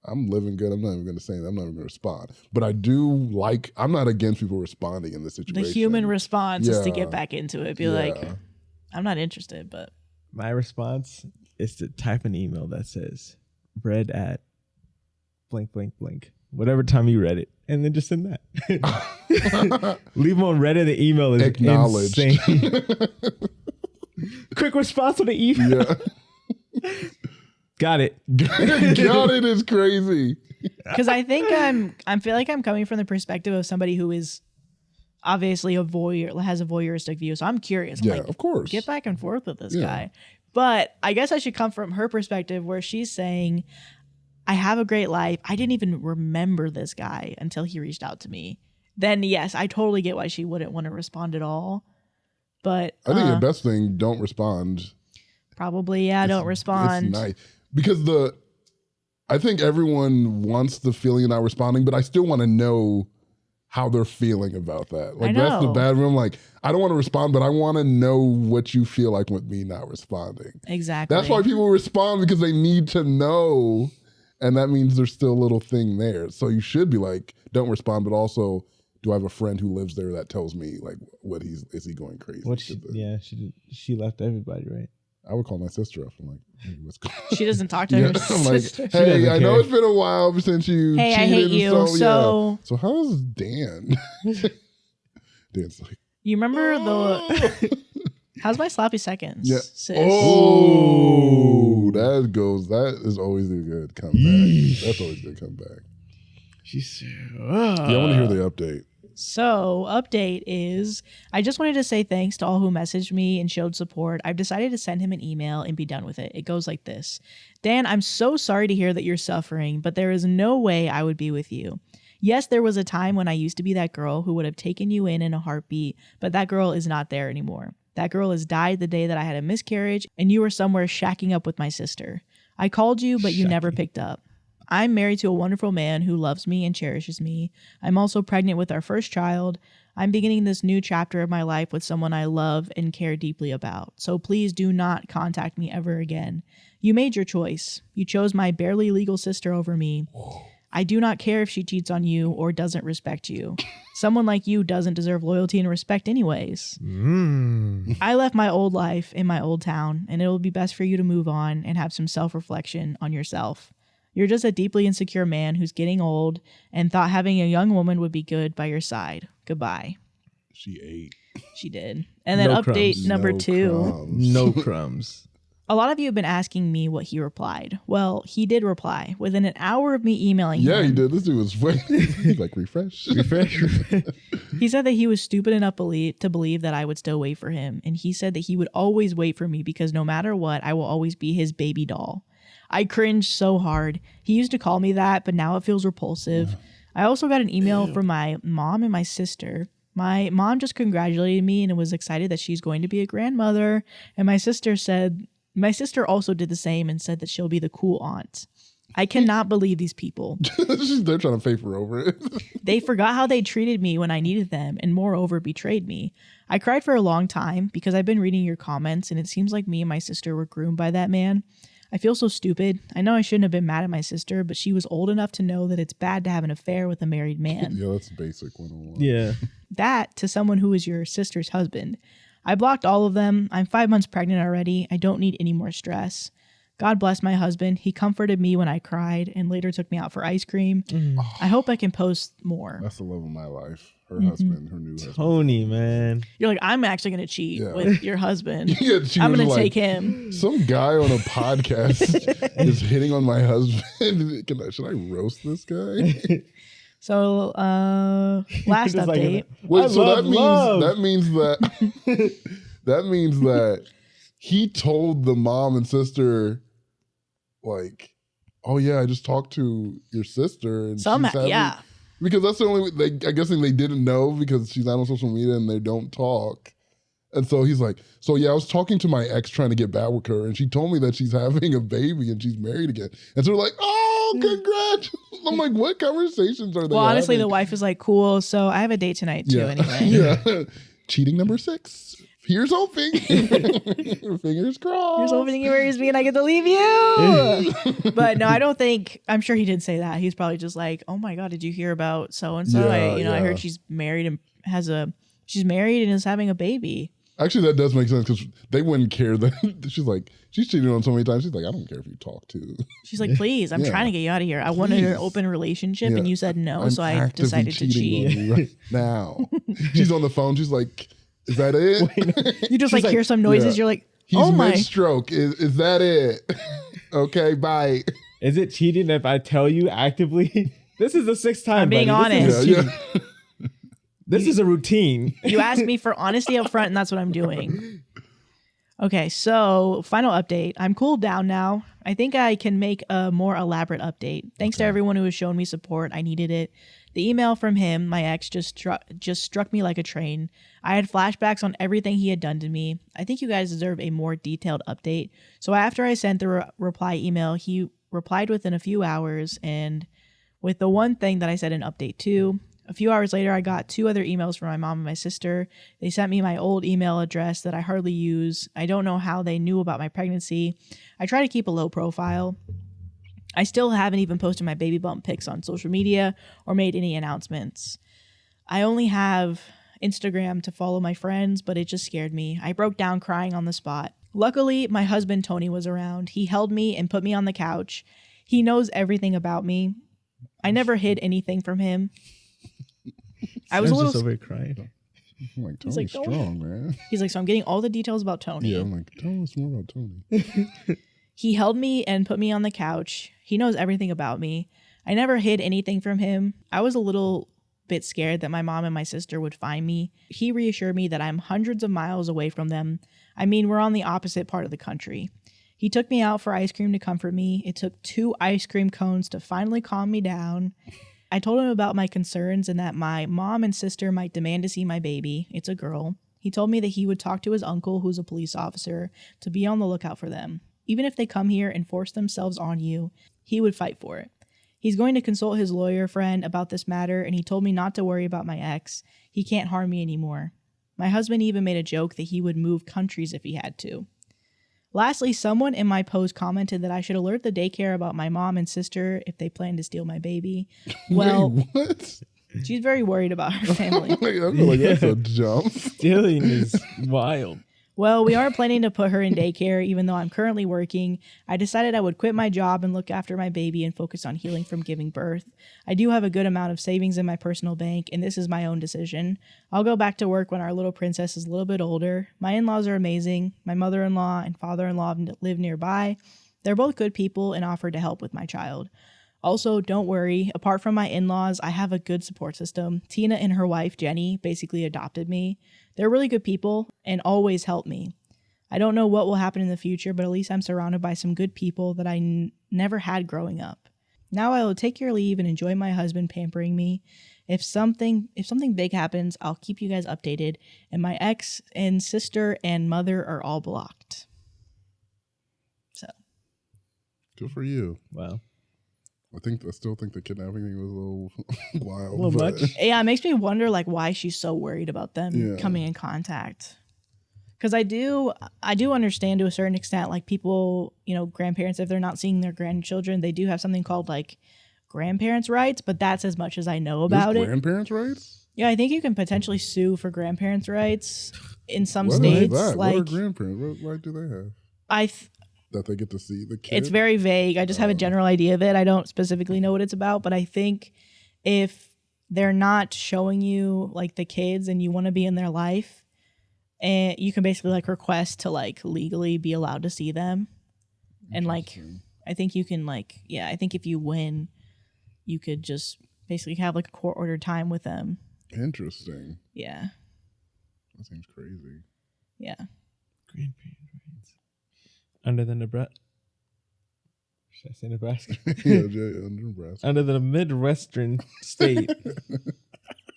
I'm living good. I'm not even going to say that. I'm not even going to respond. But I do like, I'm not against people responding in this situation. The human response is to get back into it. Be like, I'm not interested, but. My response is to type an email that says, read at blank, blank, blank. Whatever time you read it. And then just send that. Leave them on Reddit. The email is acknowledged. Insane. Quick response on the email. Yeah. Got it. Got it is crazy. Because I think I feel like I'm coming from the perspective of somebody who is obviously a voyeur, has a voyeuristic view. So I'm curious. I'm like, of course. Get back and forth with this guy. But I guess I should come from her perspective where she's saying, I have a great life. I didn't even remember this guy until he reached out to me. Then yes, I totally get why she wouldn't want to respond at all. But I think the best thing, don't respond. Probably, don't respond. It's nice. Because I think everyone wants the feeling of not responding, but I still want to know how they're feeling about that. Like that's the bad one. Like, I don't want to respond, but I want to know what you feel like with me not responding. Exactly. That's why people respond, because they need to know. And that means there's still a little thing there. So you should be like, don't respond, but also, do I have a friend who lives there that tells me like is he going crazy? She left everybody, right? I would call my sister up. I'm like, hey, what's going on? She doesn't talk to her sister. Like, hey, I know it's been a while since you cheated. I hate you. So how's Dan? Dan's like, you remember the how's my sloppy seconds? Yeah. Sis? Oh, that is always a good comeback. That's always a good comeback. I want to hear the update. So, update is, I just wanted to say thanks to all who messaged me and showed support. I've decided to send him an email and be done with it. It goes like this. Dan, I'm so sorry to hear that you're suffering, but there is no way I would be with you. Yes, there was a time when I used to be that girl who would have taken you in a heartbeat, but that girl is not there anymore. That girl has died the day that I had a miscarriage, and you were somewhere shacking up with my sister. I called you, but you never picked up. I'm married to a wonderful man who loves me and cherishes me. I'm also pregnant with our first child. I'm beginning this new chapter of my life with someone I love and care deeply about. So please do not contact me ever again. You made your choice. You chose my barely legal sister over me. I do not care if she cheats on you or doesn't respect you. Someone like you doesn't deserve loyalty and respect anyways. I left my old life in my old town, and it will be best for you to move on and have some self-reflection on yourself. You're just a deeply insecure man who's getting old and thought having a young woman would be good by your side. Goodbye. She ate. She did. And then No update crumbs. number No 2. crumbs. No crumbs. A lot of you have been asking me what he replied. Well, he did reply within an hour of me emailing Yeah, him. he did. This dude was he's like, refresh. Refresh. He said that he was stupid enough to believe that I would still wait for him. And he said that he would always wait for me because no matter what, I will always be his baby doll. I cringed so hard. He used to call me that, but now it feels repulsive. I also got an email from my mom and my sister. My mom just congratulated me and was excited that she's going to be a grandmother. And my sister also did the same and said that she'll be the cool aunt. I cannot believe these people. They're trying to paper over it. They forgot how they treated me when I needed them and moreover betrayed me. I cried for a long time because I've been reading your comments and it seems like me and my sister were groomed by that man. I feel so stupid. I know I shouldn't have been mad at my sister, but she was old enough to know that it's bad to have an affair with a married man. Yeah, that's basic 101. Yeah. That to someone who is your sister's husband. I blocked all of them. I'm 5 months pregnant already. I don't need any more stress. God bless my husband. He comforted me when I cried and later took me out for ice cream. I hope I can post more. That's the love of my life. Her husband, her new husband. Tony, man. You're like, I'm actually going to cheat with your husband. Yeah, she I'm was going to like, take him. Some guy on a podcast is hitting on my husband. Should I roast this guy? So, last Just like, update. Wait, so love love. that means that he told the mom and sister, like, oh yeah, I just talked to your sister, and she's having, Yeah. because that's the only way. I guess they didn't know because she's not on social media and they don't talk. And so he's like, so yeah, I was talking to my ex trying to get back with her, and she told me that she's having a baby and she's married again. And so they're like, oh, congrats. I'm like, what conversations are they Well, honestly, having? the wife is like, cool. So I have a date tonight too, anyway. Yeah. Cheating number 6. Here's hoping. Fingers crossed. Here's hoping he marries me and I get to leave you. But no, I don't think, I'm sure he did say that. He's probably just like, oh my God, did you hear about so-and-so? I heard she's married and she's married and is having a baby. Actually, that does make sense because they wouldn't care that she's like, she's cheated on so many times. She's like, I don't care if you talk to. She's like, please, I'm trying to get you out of here. I wanted an open relationship and you said no, so I decided to cheat. On you right now. She's on the phone. She's like, is that it? You just like hear some noises. You're like, He's oh my. mid-stroke. Is that it? Okay, bye. Is it cheating if I tell you actively? This is the 6th time. I'm being buddy. honest. Yeah. This is a routine. You asked me for honesty up front, and that's what I'm doing. Okay, so final update. I'm cooled down now. I think I can make a more elaborate update. Thanks to everyone who has shown me support. I needed it. The email from him, my ex, just struck me like a train. I had flashbacks on everything he had done to me. I think you guys deserve a more detailed update. So after I sent the reply email, he replied within a few hours, and with the one thing that I said in update 2. A few hours later, I got 2 other emails from my mom and my sister. They sent me my old email address that I hardly use. I don't know how they knew about my pregnancy. I try to keep a low profile. I still haven't even posted my baby bump pics on social media or made any announcements. I only have Instagram to follow my friends, but it just scared me. I broke down crying on the spot. Luckily, my husband Tony was around. He held me and put me on the couch. He knows everything about me. I never hid anything from him. I was a little just over here crying. I'm like, Tony's like, strong, man. He's like, so I'm getting all the details about Tony. Yeah, I'm like, tell us more about Tony. He held me and put me on the couch. He knows everything about me. I never hid anything from him. I was a little bit scared that my mom and my sister would find me. He reassured me that I'm hundreds of miles away from them. I mean, we're on the opposite part of the country. He took me out for ice cream to comfort me. It took 2 ice cream cones to finally calm me down. I told him about my concerns and that my mom and sister might demand to see my baby. It's a girl. He told me that he would talk to his uncle, who's a police officer, to be on the lookout for them. Even if they come here and force themselves on you, he would fight for it. He's going to consult his lawyer friend about this matter, and he told me not to worry about my ex. He can't harm me anymore. My husband even made a joke that he would move countries if he had to. Lastly, someone in my post commented that I should alert the daycare about my mom and sister if they plan to steal my baby. Well, Wait, what? She's very worried about her family. I feel like that's a jump. Stealing is wild. Well, we aren't planning to put her in daycare, even though I'm currently working. I decided I would quit my job and look after my baby and focus on healing from giving birth. I do have a good amount of savings in my personal bank, and this is my own decision. I'll go back to work when our little princess is a little bit older. My in-laws are amazing. My mother-in-law and father-in-law live nearby. They're both good people and offered to help with my child. Also, don't worry, apart from my in-laws, I have a good support system. Tina and her wife, Jenny, basically adopted me. They're really good people and always help me. I don't know what will happen in the future, but at least I'm surrounded by some good people that I never had growing up. Now I will take your leave and enjoy my husband pampering me. If something big happens, I'll keep you guys updated. And my ex and sister and mother are all blocked. So. Good for you. Wow. I still think the kidnapping thing was a little wild. A little much. Yeah, it makes me wonder like why she's so worried about them coming in contact. Because I do understand to a certain extent, like people, grandparents, if they're not seeing their grandchildren, they do have something called like grandparents' rights, but that's as much as I know about it. Grandparents' rights? Yeah, I think you can potentially sue for grandparents' rights in some What states. is that? Like, what are grandparents? What right do they have? That they get to see the kid? It's very vague. I just have a general idea of it. I don't specifically know what it's about, but I think if they're not showing you like the kids and you want to be in their life, and you can basically like request to like legally be allowed to see them. And like, I think you can like, I think if you win, you could just basically have like a court ordered time with them. Interesting. Yeah. That seems crazy. Yeah. Grandparent rights. Under the Nebraska. Should I say Nebraska? Under Nebraska. Under the Midwestern state.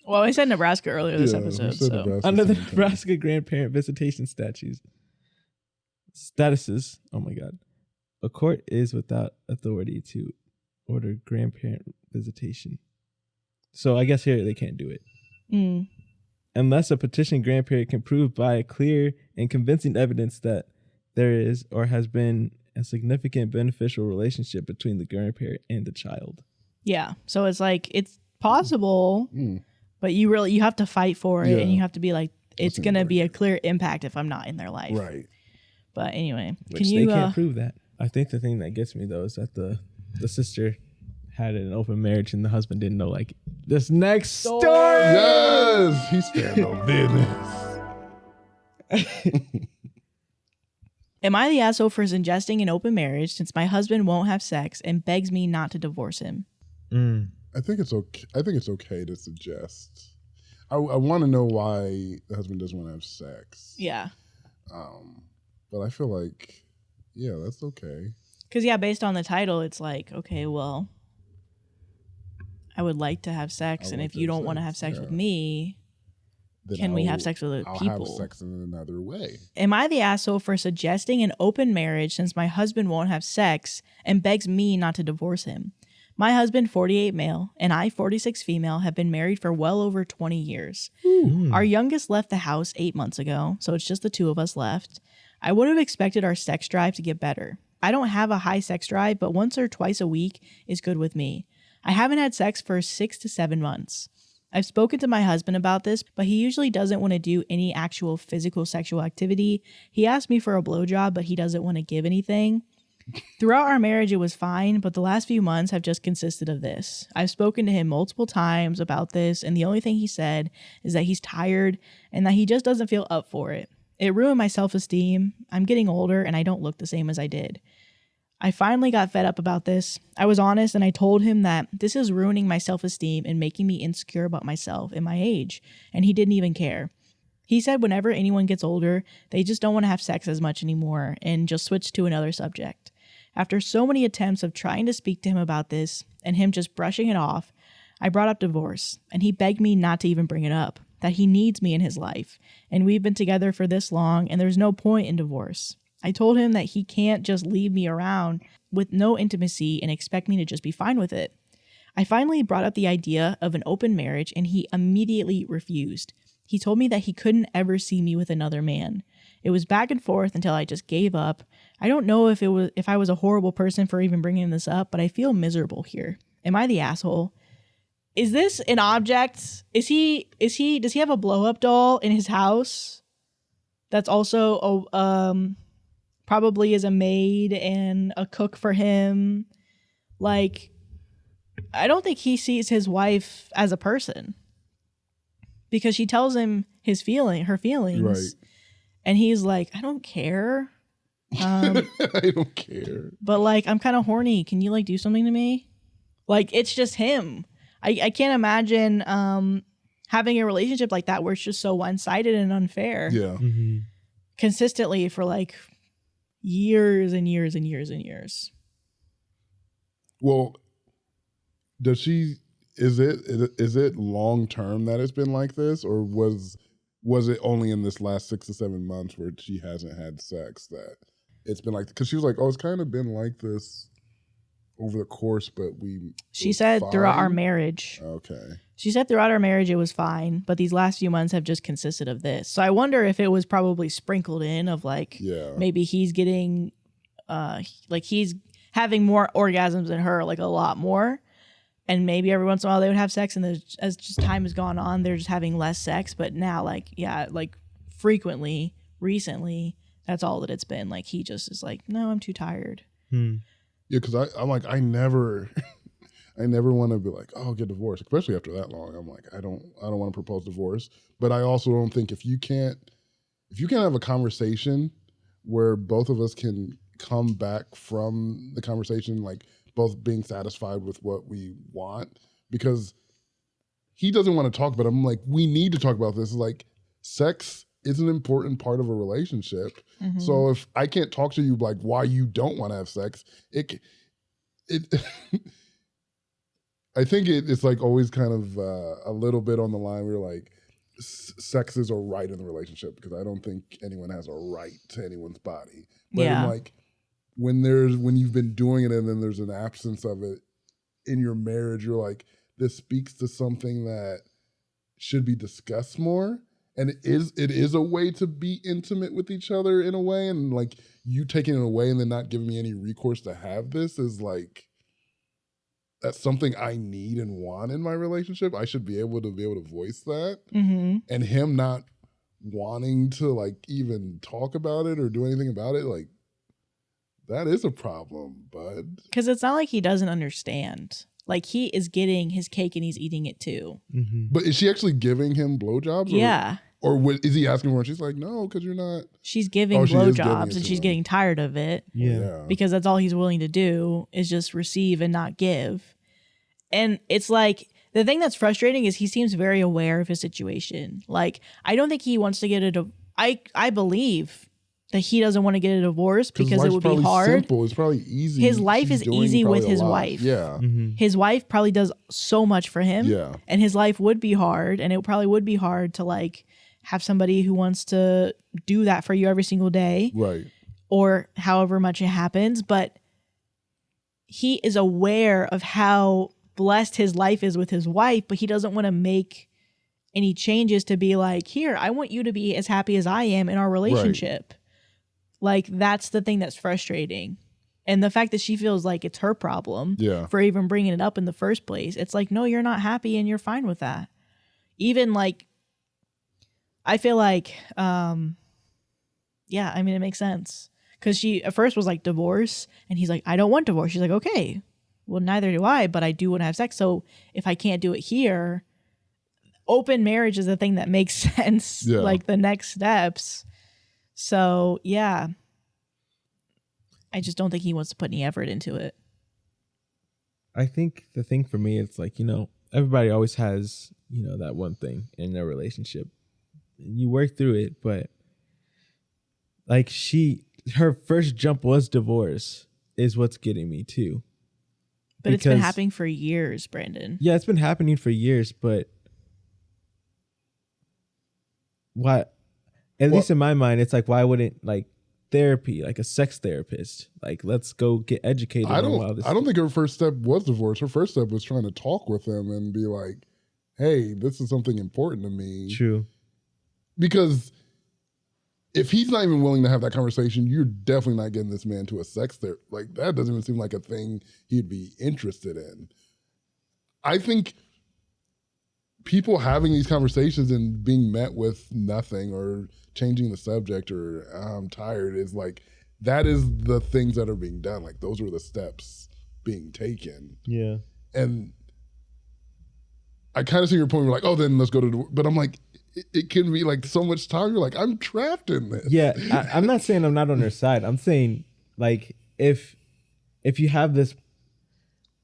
Well, I said Nebraska earlier this episode. So. Nebraska Under the sometime. Nebraska grandparent visitation statuses. Oh my God. A court is without authority to order grandparent visitation. So I guess here they can't do it. Mm. Unless a petitioned grandparent can prove by clear and convincing evidence that there is or has been a significant beneficial relationship between the grandparent and the child. Yeah. So it's like, it's possible, but you have to fight for it, and you have to be like, it's going to be a clear impact if I'm not in their life. Right. But anyway, Which they can't prove that. I think the thing that gets me though is that the sister had an open marriage and the husband didn't know like this next story. Yes, he's standing on business. Am I the asshole for suggesting an open marriage since my husband won't have sex and begs me not to divorce him? I think it's okay. I think it's okay to suggest. I want to know why the husband doesn't want to have sex. Yeah. But I feel like, that's okay. Because, based on the title, it's like, okay, well, I would like to have sex, and if you don't want to have sex with me, then can we have sex with other people? I'll have sex in another way. Am I the asshole for suggesting an open marriage since my husband won't have sex and begs me not to divorce him? My husband, 48 male, and I, 46 female, have been married for well over 20 years. Our youngest left the house 8 months ago, so it's just the two of us left. I would have expected our sex drive to get better. I don't have a high sex drive, but once or twice a week is good with me. I haven't had sex for 6 to 7 months. I've spoken to my husband about this, but he usually doesn't want to do any actual physical sexual activity. He asked me for a blowjob, but he doesn't want to give anything. Throughout our marriage, it was fine, but the last few months have just consisted of this. I've spoken to him multiple times about this, and the only thing he said is that he's tired and that he just doesn't feel up for it. It ruined my self-esteem. I'm getting older, and I don't look the same as I did. I finally got fed up about this. I was honest, and I told him that this is ruining my self-esteem and making me insecure about myself and my age, and he didn't even care. He said whenever anyone gets older, they just don't want to have sex as much anymore and just switch to another subject. After so many attempts of trying to speak to him about this and him just brushing it off, I brought up divorce, and he begged me not to even bring it up, that he needs me in his life, and we've been together for this long, and there's no point in divorce. I told him that he can't just leave me around with no intimacy and expect me to just be fine with it. I finally brought up the idea of an open marriage, and he immediately refused. He told me that he couldn't ever see me with another man. It was back and forth until I just gave up. I don't know if I was a horrible person for even bringing this up, but I feel miserable here. Am I the asshole? Is this an object? Does he have a blow-up doll in his house? that's also probably is a maid and a cook for him. Like, I don't think he sees his wife as a person because she tells him her feelings, Right. and he's like, I don't care. I don't care. But like, I'm kind of horny. Can you like do something to me? Like, it's just him. I can't imagine having a relationship like that where it's just so one-sided and unfair. Yeah. Consistently for like years and years and years and years. Well, is it long term that it's been like this, or was it only in this last 6 to 7 months where she hasn't had sex that it's been like? Because she was like, oh, it's kind of been like this over the course, but she said throughout our marriage. Okay. She said throughout our marriage it was fine, but these last few months have just consisted of this. So I wonder if it was probably sprinkled in of like, maybe he's getting like he's having more orgasms than her, like a lot more. And maybe every once in a while they would have sex, and as just time has gone on, they're just having less sex. But now, like, like frequently, recently, that's all that it's been. Like, he just is like, no, I'm too tired. Yeah, because I'm like, I never want to be like, oh, get divorced, especially after that long. I'm like, I don't want to propose divorce. But I also don't think if you can't have a conversation where both of us can come back from the conversation, like both being satisfied with what we want, because he doesn't want to talk about it. I'm like, we need to talk about this. Like, sex is an important part of a relationship. So if I can't talk to you like why you don't want to have sex, it I think it's like always kind of a little bit on the line where like sex is a right in the relationship, because I don't think anyone has a right to anyone's body. But I'm like, when you've been doing it and then there's an absence of it in your marriage, you're like, this speaks to something that should be discussed more. And it is a way to be intimate with each other in a way. And like, you taking it away and then not giving me any recourse to have this is like, that's something I need and want in my relationship. I should be able to voice that. And him not wanting to like even talk about it or do anything about it, like, that is a problem, bud. Because it's not like he doesn't understand. Like, he is getting his cake and he's eating it too. But is she actually giving him blowjobs? Yeah. Or is he asking for it? She's like, no, because you're not. She's giving blowjobs and she's getting tired of it. Yeah. Because that's all he's willing to do is just receive and not give. And it's like, the thing that's frustrating is he seems very aware of his situation. Like, I don't think he wants to get I believe that he doesn't want to get a divorce because it would be hard. Simple. It's probably easy. His life is easy with his wife. Yeah. His wife probably does so much for him. Yeah. And his life would be hard. And it probably would be hard to like have somebody who wants to do that for you every single day. Right. Or however much it happens. But he is aware of how blessed his life is with his wife, but he doesn't want to make any changes to be like, here, I want you to be as happy as I am in our relationship. Right. Like, that's the thing that's frustrating. And the fact that she feels like it's her problem for even bringing it up in the first place. It's like, no, you're not happy and you're fine with that. Even like, I feel like, I mean, it makes sense. Because she at first was like, divorce. And he's like, I don't want divorce. She's like, okay, well, neither do I, but I do want to have sex. So if I can't do it here, open marriage is the thing that makes sense. Yeah. Like the next steps. So, yeah, I just don't think he wants to put any effort into it. I think the thing for me, it's like, everybody always has, that one thing in their relationship. You work through it, but like her first jump was divorce is what's getting me too. But it's been happening for years, Brandon. Yeah, it's been happening for years, but what? At least in my mind, it's like, why wouldn't like therapy, like a sex therapist, like let's go get educated. I don't think her first step was divorce. Her first step was trying to talk with him and be like, hey, this is something important to me. True. Because if he's not even willing to have that conversation, you're definitely not getting this man to a sex therapist. Like, that doesn't even seem like a thing he'd be interested in. I think people having these conversations and being met with nothing or changing the subject or I'm tired is like, that is the things that are being done. Like those are the steps being taken. Yeah. And I kind of see your point. You're like, oh, then let's go to, but I'm like, it can be like so much time. You're like, I'm trapped in this. Yeah. I'm not saying I'm not on her side. I'm saying like, if you have this,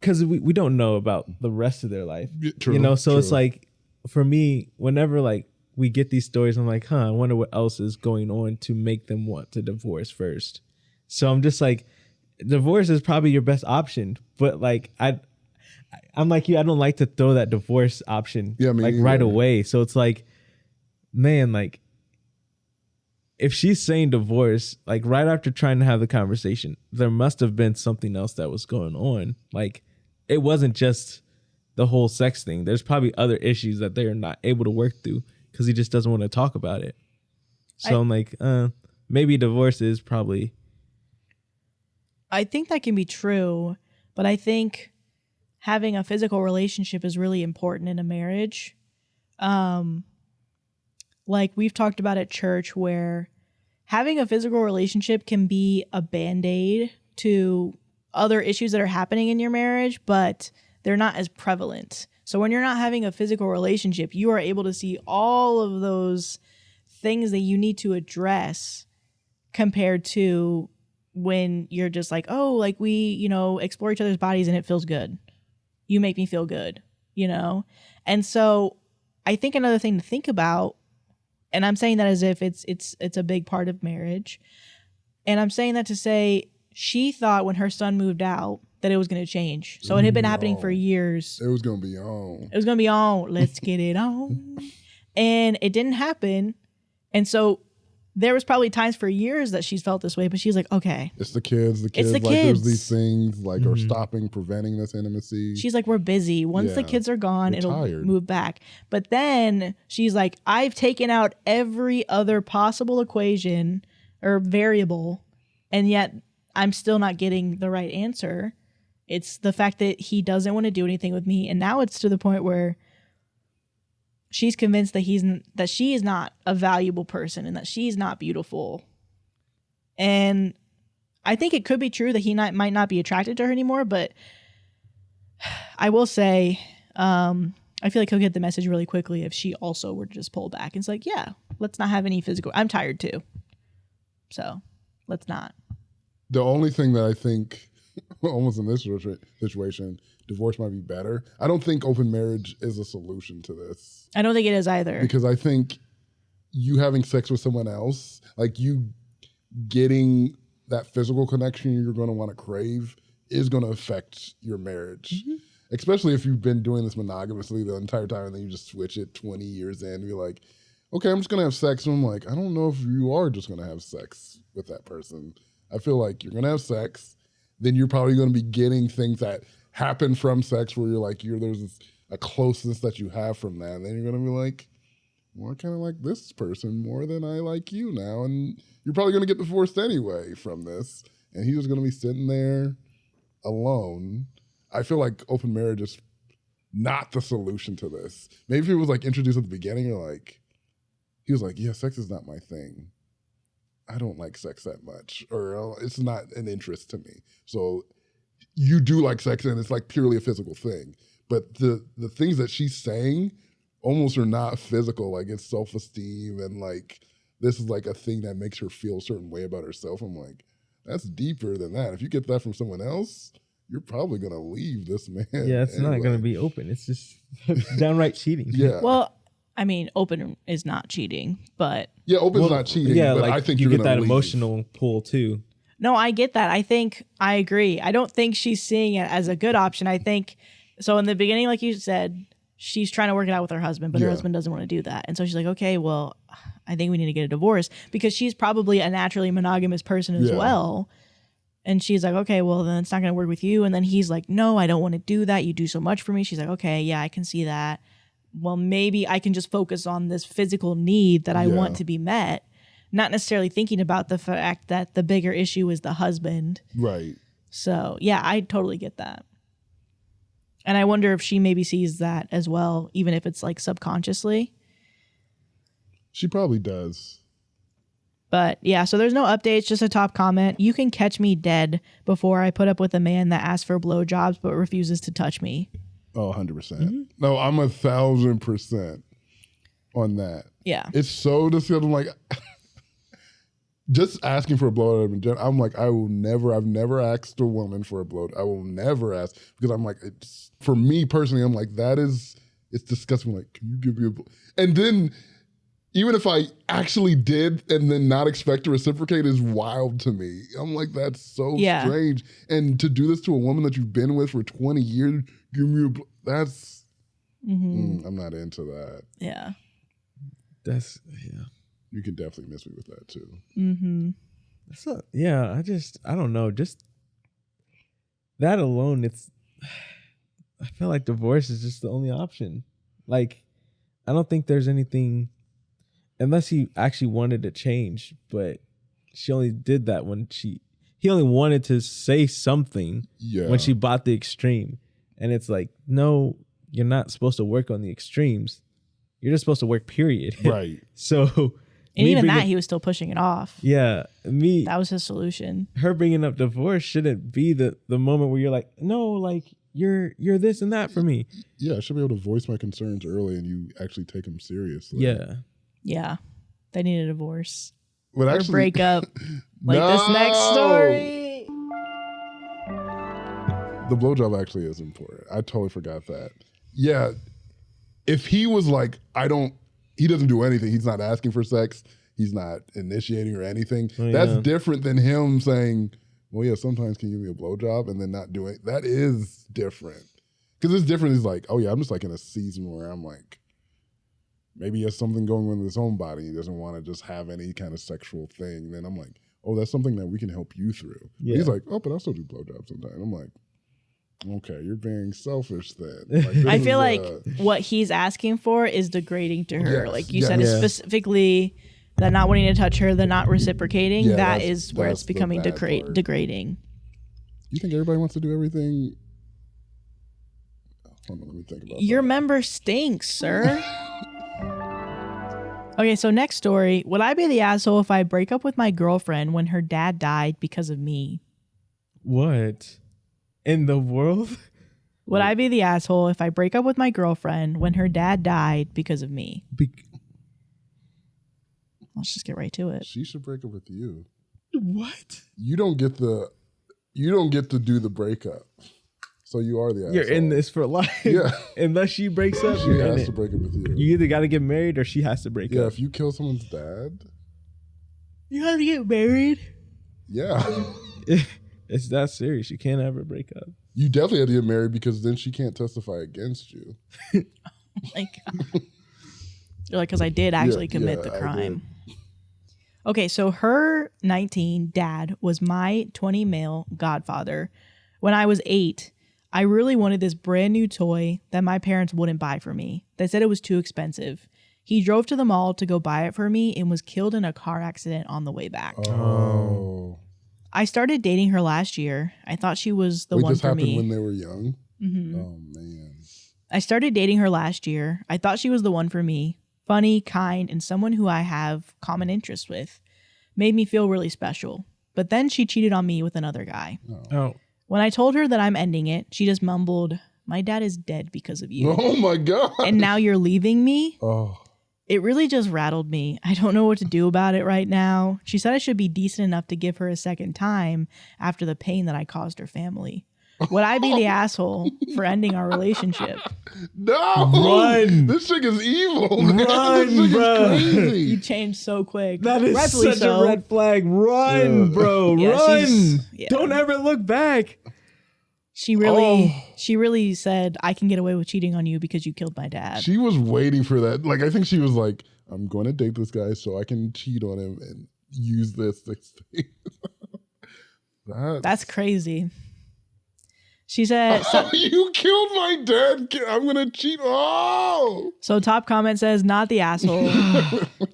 because we don't know about the rest of their life, True, you know? So true. it's like, for me, whenever like we get these stories, I'm like, I wonder what else is going on to make them want to divorce first. So I'm just like, divorce is probably your best option. But like, I'm like you, I don't like to throw that divorce option like right away. So it's like, man, like, if she's saying divorce, like right after trying to have the conversation, there must have been something else that was going on. Like, it wasn't just the whole sex thing. There's probably other issues that they're not able to work through because he just doesn't want to talk about it. So I'm like, maybe divorce is probably. I think that can be true, but I think having a physical relationship is really important in a marriage. Like we've talked about at church, where having a physical relationship can be a band-aid to other issues that are happening in your marriage, but they're not as prevalent. So when you're not having a physical relationship, you are able to see all of those things that you need to address compared to when you're just like, oh, like we, you know, explore each other's bodies and it feels good. You make me feel good, you know? And so I think another thing to think about, and I'm saying that as if it's a big part of marriage. And I'm saying that to say she thought when her son moved out that it was going to change. So it had been happening for years. It was going to be on. It was going to be on. Let's get it on. And it didn't happen. And so there was probably times for years that she's felt this way, but she's like, okay. It's the kids. the like kids. There's these things like are stopping, preventing this intimacy. She's like, we're busy. Once the kids are gone, You're it'll tired. move back. But then she's like, I've taken out every other possible equation or variable, and yet I'm still not getting the right answer. It's the fact that he doesn't want to do anything with me. And now it's to the point where she's convinced that she is not a valuable person and that she's not beautiful. And I think it could be true that he might not be attracted to her anymore, but I will say, I feel like he'll get the message really quickly if she also were to just pull back. It's like, yeah, let's not have any physical. I'm tired too. So let's not. The only thing that I think almost in this situation, divorce might be better. I don't think open marriage is a solution to this. I don't think it is either. Because I think you having sex with someone else, like you getting that physical connection you're going to want to crave is going to affect your marriage. Mm-hmm. Especially if you've been doing this monogamously the entire time and then you just switch it 20 years in and you're like, okay, I'm just going to have sex. And I'm like, I don't know if you are just going to have sex with that person. I feel like you're going to have sex. Then you're probably going to be getting things that happen from sex where you're like, there's a closeness that you have from that. And then you're going to be like, well, I kind of like this person more than I like you now. And you're probably going to get divorced anyway from this. And he's just going to be sitting there alone. I feel like open marriage is not the solution to this. Maybe if it was like introduced at the beginning, he was like, yeah, sex is not my thing. I don't like sex that much, or it's not an interest to me. So you do like sex and it's like purely a physical thing. But the things that she's saying almost are not physical. Like it's self-esteem and like this is like a thing that makes her feel a certain way about herself. I'm like, that's deeper than that. If you get that from someone else, you're probably going to leave this man. Yeah, it's not going to be open. It's just downright cheating. Yeah. Well, I mean, open is not cheating, but... Yeah, open's not cheating, yeah, but like I think you you're get going that to emotional pull too. No, I get that. I agree. I don't think she's seeing it as a good option. I think, so in the beginning, like you said, she's trying to work it out with her husband, but her husband doesn't want to do that. And so she's like, okay, well, I think we need to get a divorce because she's probably a naturally monogamous person as well. And she's like, okay, well, then it's not going to work with you. And then he's like, no, I don't want to do that. You do so much for me. She's like, okay, yeah, I can see that. Well, maybe I can just focus on this physical need that I want to be met, not necessarily thinking about the fact that the bigger issue is the husband. Right. So, yeah, I totally get that. And I wonder if she maybe sees that as well, even if it's like subconsciously. She probably does. But yeah, so there's no updates, just a top comment. You can catch me dead before I put up with a man that asks for blowjobs but refuses to touch me. Oh, 100%. No, I'm 1,000% on that. Yeah. It's so disgusting. Like, just asking for a blowout in general, I'm like, I've never asked a woman for a blowout. I will never ask because I'm like, it's, for me personally, I'm like, it's disgusting. Like, can you give me a blow? And then even if I actually did and then not expect to reciprocate is wild to me. I'm like, that's so strange. And to do this to a woman that you've been with for 20 years, give me a that's, I'm not into that. Yeah. That's, You can definitely miss me with that too. Mm-hmm. I don't know. Just that alone, I feel like divorce is just the only option. Like, I don't think there's anything, unless he actually wanted to change, but she only did that when he only wanted to say something when she bought the extreme. And it's like, no, you're not supposed to work on the extremes. You're just supposed to work, period. Right. So, and even that, he was still pushing it off. Yeah. That was his solution. Her bringing up divorce shouldn't be the moment where you're like, no, like, you're this and that for me. Yeah, I should be able to voice my concerns early and you actually take them seriously. Yeah. Yeah. They need a divorce. But or actually, break up. Like this next story. The blowjob actually is important. I totally forgot that. Yeah. If he was like, he doesn't do anything. He's not asking for sex. He's not initiating or anything. That's different than him saying, well, yeah, sometimes can you give me a blowjob and then not do it. That is different. Because it's different. He's like, oh yeah, I'm just like in a season where I'm like, maybe he has something going on with his own body. He doesn't want to just have any kind of sexual thing. And then I'm like, oh, that's something that we can help you through. Yeah. He's like, oh, but I'll still do blowjobs sometimes. I'm like, okay, you're being selfish then. Like, I feel like what he's asking for is degrading to her. Yes, like you said, it's specifically that not wanting to touch her, the not reciprocating. Yeah, that is where it's becoming degrading. You think everybody wants to do everything? Hold on, let me think about Your member stinks, sir. Okay, so next story. Would I be the asshole if I break up with my girlfriend when her dad died because of me? What? In the world? Would I be the asshole if I break up with my girlfriend when her dad died because of me? Let's just get right to it. She should break up with you. What? You don't get to do the breakup. So you are the asshole. You're in this for life. Yeah. Unless she breaks up, she has to break up with you. You either got to get married or she has to break up. Yeah, if you kill someone's dad, you have to get married. Yeah. It's that serious. You can't ever break up. You definitely have to get married because then she can't testify against you. Oh my God. You're like, because I did actually commit the crime. Okay, so her 19 dad was my 20 male godfather. When I was 8, I really wanted this brand new toy that my parents wouldn't buy for me. They said it was too expensive. He drove to the mall to go buy it for me and was killed in a car accident on the way back. Oh. I started dating her last year. I thought she was the one for me. This happened when they were young? Mm-hmm. Oh, man. I started dating her last year. I thought she was the one for me. Funny, kind, and someone who I have common interests with. Made me feel really special. But then she cheated on me with another guy. Oh. When I told her that I'm ending it, she just mumbled, "My dad is dead because of you." Oh my God. And now you're leaving me? Oh. It really just rattled me. I don't know what to do about it right now. She said I should be decent enough to give her a second time after the pain that I caused her family. Would I be the asshole for ending our relationship? No! Run! This chick is evil. Run, this chick bro! is crazy. You changed so quick. That is Rightfully such so. a red flag. Run, bro. Yeah, Run! yeah. Don't ever look back. She really said, I can get away with cheating on you because you killed my dad. She was waiting for that. Like, I think she was like, I'm going to date this guy so I can cheat on him and use this. That's crazy. She said, you killed my dad. I'm going to cheat. Oh. So top comment says, not the asshole.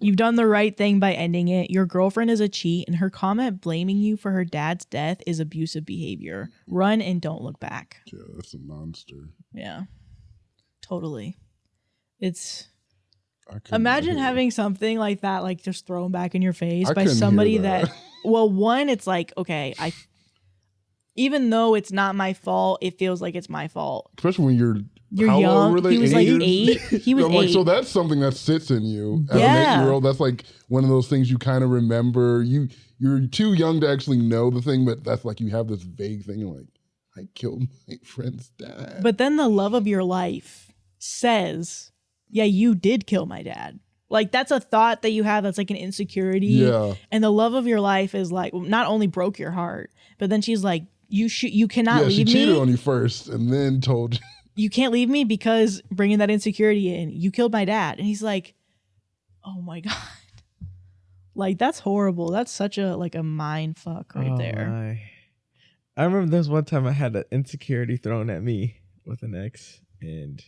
You've done the right thing by ending it. Your girlfriend is a cheat, and her comment blaming you for her dad's death is abusive behavior. Run and don't look back. Yeah, that's a monster. Yeah, totally. It's... I couldn't Imagine hear having something like that, like just thrown back in your face I by couldn't somebody hear that, well, one, it's like, okay, even though it's not my fault, it feels like it's my fault. Especially when you're how young. old were they? He was like 8. He was I'm 8. like, so that's something that sits in you as Yeah. an 8-year-old. That's like one of those things you kind of remember. You're too young to actually know the thing, but that's like you have this vague thing. You're like, I killed my friend's dad. But then the love of your life says, yeah, you did kill my dad. Like, that's a thought that you have that's like an insecurity. Yeah. And the love of your life is like, not only broke your heart, but then she's like, you cannot leave me. She cheated on you first and then told you. You can't leave me because bringing that insecurity in, you killed my dad. And he's like, oh my God. Like, that's horrible. That's such a mind fuck right there. My. I remember there's one time I had an insecurity thrown at me with an ex, and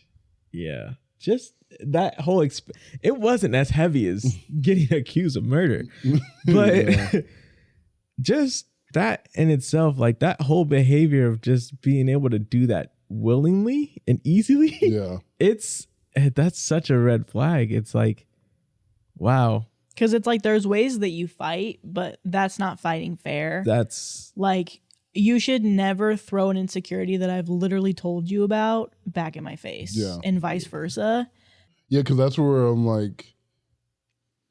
yeah, just that whole it wasn't as heavy as getting accused of murder, but just that in itself, like that whole behavior of just being able to do that willingly and easily, that's such a red flag. It's like, wow. Because it's like there's ways that you fight, but that's not fighting fair. That's like, you should never throw an insecurity that I've literally told you about back in my face. Yeah. And vice versa. Yeah, because that's where I'm like,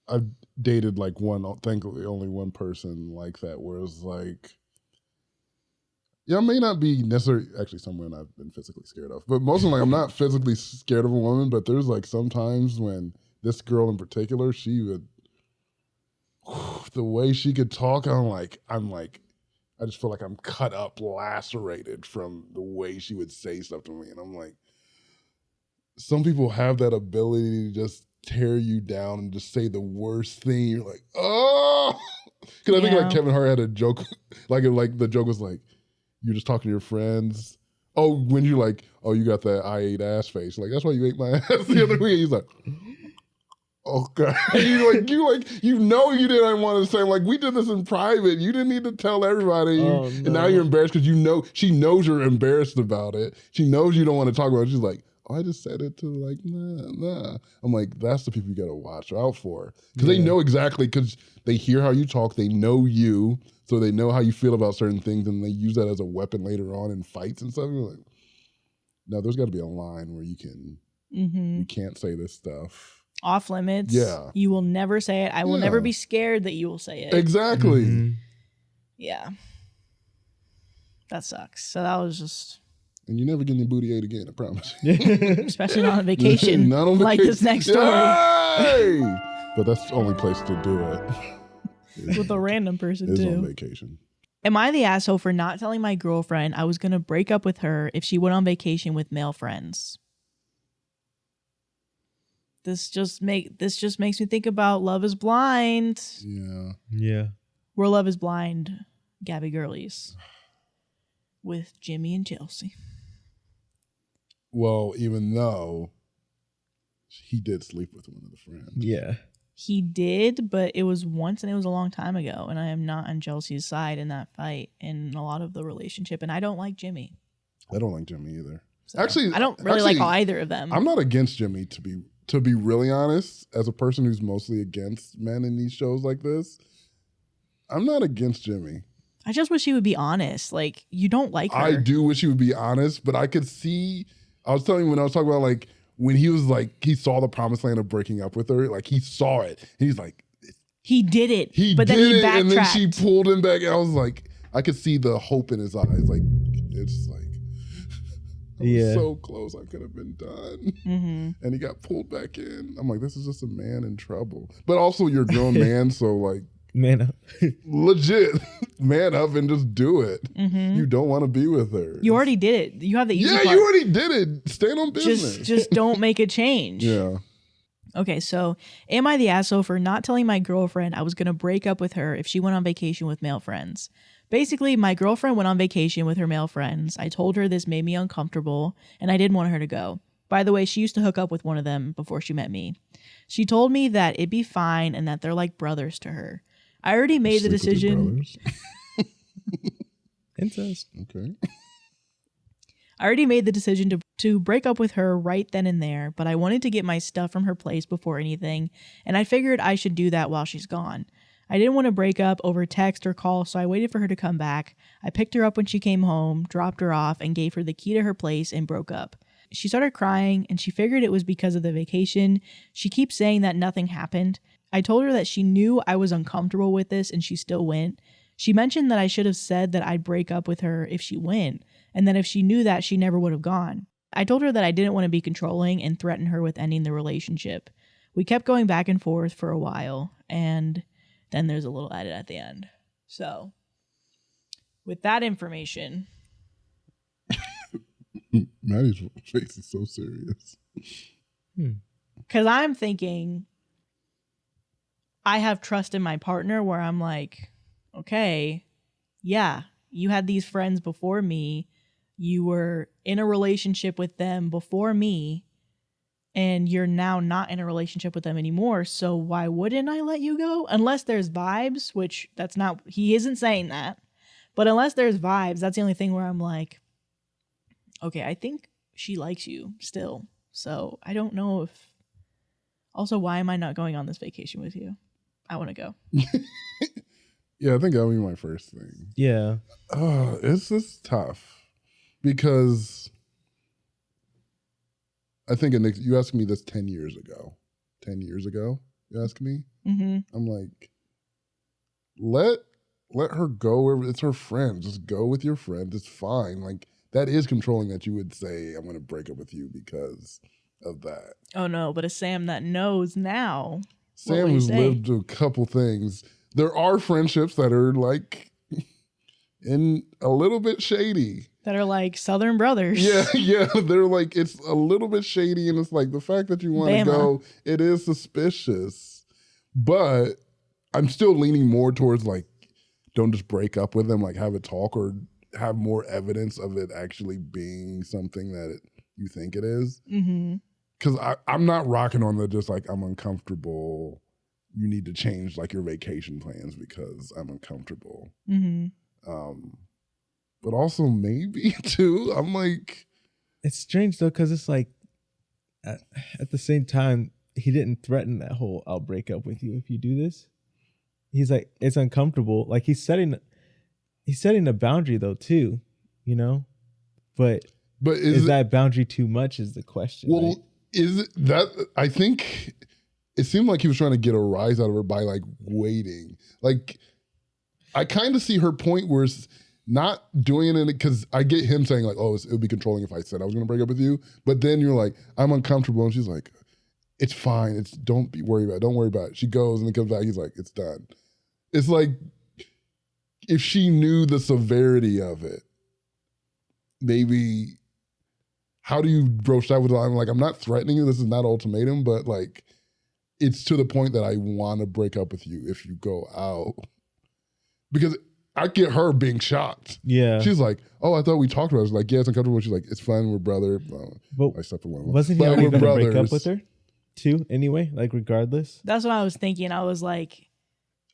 I've dated like thankfully only one person like that, where it's like, yeah, I may not be necessarily, actually some women I've been physically scared of, but mostly like I'm not physically scared of a woman, but there's like sometimes when this girl in particular, she would, the way she could talk, I'm like, I just feel like I'm cut up, lacerated from the way she would say stuff to me. And I'm like, some people have that ability to just tear you down and just say the worst thing. You're like, oh, because I think like Kevin Hart had a joke, like the joke was like, you're just talking to your friends. Oh, when you're like, oh, you got that I ate ass face. Like, that's why you ate my ass the other week. He's like, oh God. you know you didn't want to say, like, we did this in private. You didn't need to tell everybody. Oh, no. And now you're embarrassed because you know, she knows you're embarrassed about it. She knows you don't want to talk about it. She's like, oh, I just said it to like, nah. I'm like, that's the people you got to watch out for. Because they know exactly, because they hear how you talk. They know you. So they know how you feel about certain things. And they use that as a weapon later on in fights and stuff. And you're like, no, there's got to be a line where you can't say this stuff. Off limits. Yeah. You will never say it. I will never be scared that you will say it. Exactly. Mm-hmm. Yeah. That sucks. So that was just... And you never get any booty ate again, I promise. Especially not on vacation. Not on like vacation. this next story. Yay! But that's the only place to do it. With a random person is too. on vacation. Am I the asshole for not telling my girlfriend I was going to break up with her if she went on vacation with male friends? This just makes me think about Love is Blind. Yeah. We're Love is Blind, Gabby Girlies. With Jimmy and Chelsea. Well, even though he did sleep with one of the friends. Yeah. He did, but it was once and it was a long time ago. And I am not on Chelsea's side in that fight in a lot of the relationship. And I don't like Jimmy. I don't like Jimmy either. So actually, I don't really like either of them. I'm not against Jimmy, to be really honest. As a person who's mostly against men in these shows like this, I'm not against Jimmy. I just wish he would be honest. Like, you don't like her. I do wish he would be honest, but I could see, I was telling you when I was talking about like, when he was like, he saw the promised land of breaking up with her, like he saw it. And he's like, he did it. Then he backtracked. And then she pulled him back. And I was like, I could see the hope in his eyes. Like, it's like, I was so close, I could have been done. Mm-hmm. And he got pulled back in. I'm like, this is just a man in trouble. But also you're a grown man, so like, man up. Legit, man up and just do it. Mm-hmm. You don't want to be with her. You already did it. You have the easy part. You already did it. Stand on business. Just don't make a change. Yeah. Okay, so am I the asshole for not telling my girlfriend I was going to break up with her if she went on vacation with male friends? Basically, my girlfriend went on vacation with her male friends. I told her this made me uncomfortable, and I didn't want her to go. By the way, she used to hook up with one of them before she met me. She told me that it'd be fine and that they're like brothers to her. I already made the decision. Incest. Okay. I already made the decision to break up with her right then and there, but I wanted to get my stuff from her place before anything, and I figured I should do that while she's gone. I didn't want to break up over text or call, so I waited for her to come back. I picked her up when she came home, dropped her off, and gave her the key to her place and broke up. She started crying, and she figured it was because of the vacation. She keeps saying that nothing happened. I told her that she knew I was uncomfortable with this, and she still went. She mentioned that I should have said that I'd break up with her if she went, and that if she knew that, she never would have gone. I told her that I didn't want to be controlling and threaten her with ending the relationship. We kept going back and forth for a while, and then there's a little edit at the end. So, with that information... Maddie's face is so serious. Because I'm thinking, I have trust in my partner where I'm like, okay, yeah, you had these friends before me. You were in a relationship with them before me, and you're now not in a relationship with them anymore. So why wouldn't I let you go? Unless there's vibes, which that's not, he isn't saying that. But unless there's vibes, that's the only thing where I'm like, okay, I think she likes you still. So I don't know if, also, why am I not going on this vacation with you? I want to go. Yeah, I think that'll be my first thing. Yeah. It's just tough because I think you asked me this 10 years ago. 10 years ago, you asked me? Mm-hmm. I'm like, let her go wherever. It's her friend. Just go with your friend. It's fine. Like, that is controlling that you would say, I'm going to break up with you because of that. Oh, no, but a Sam that knows now. Sam has lived a couple things. There are friendships that are like in a little bit shady. That are like Southern brothers. Yeah. They're like, it's a little bit shady. And it's like the fact that you want to go, it is suspicious. But I'm still leaning more towards like, don't just break up with them, like have a talk or have more evidence of it actually being something that you think it is. Mm-hmm. Because I'm not rocking on the just like, I'm uncomfortable. You need to change like your vacation plans because I'm uncomfortable. Mm-hmm. But also maybe too, I'm like. It's strange though, because it's like at the same time, he didn't threaten that whole I'll break up with you if you do this. He's like, it's uncomfortable. Like he's setting a boundary though too, you know? But is that boundary too much is the question. Well, right? Is it that I think it seemed like he was trying to get a rise out of her by like waiting. Like I kind of see her point where it's not doing it because I get him saying like, oh, it would be controlling if I said I was going to break up with you. But then you're like, I'm uncomfortable. And she's like, it's fine. Don't be worried about it. Don't worry about it. She goes and then comes back. He's like, it's done. It's like if she knew the severity of it, maybe. How do you broach that with I'm like, I'm not threatening you. This is not ultimatum, but like, it's to the point that I want to break up with you if you go out. Because I get her being shocked. Yeah. She's like, oh, I thought we talked about it. I was like, yeah, it's uncomfortable. She's like, it's fine. We're brother. But I slept with one. Wasn't he already going to break up with her too anyway? Like regardless? That's what I was thinking. I was like.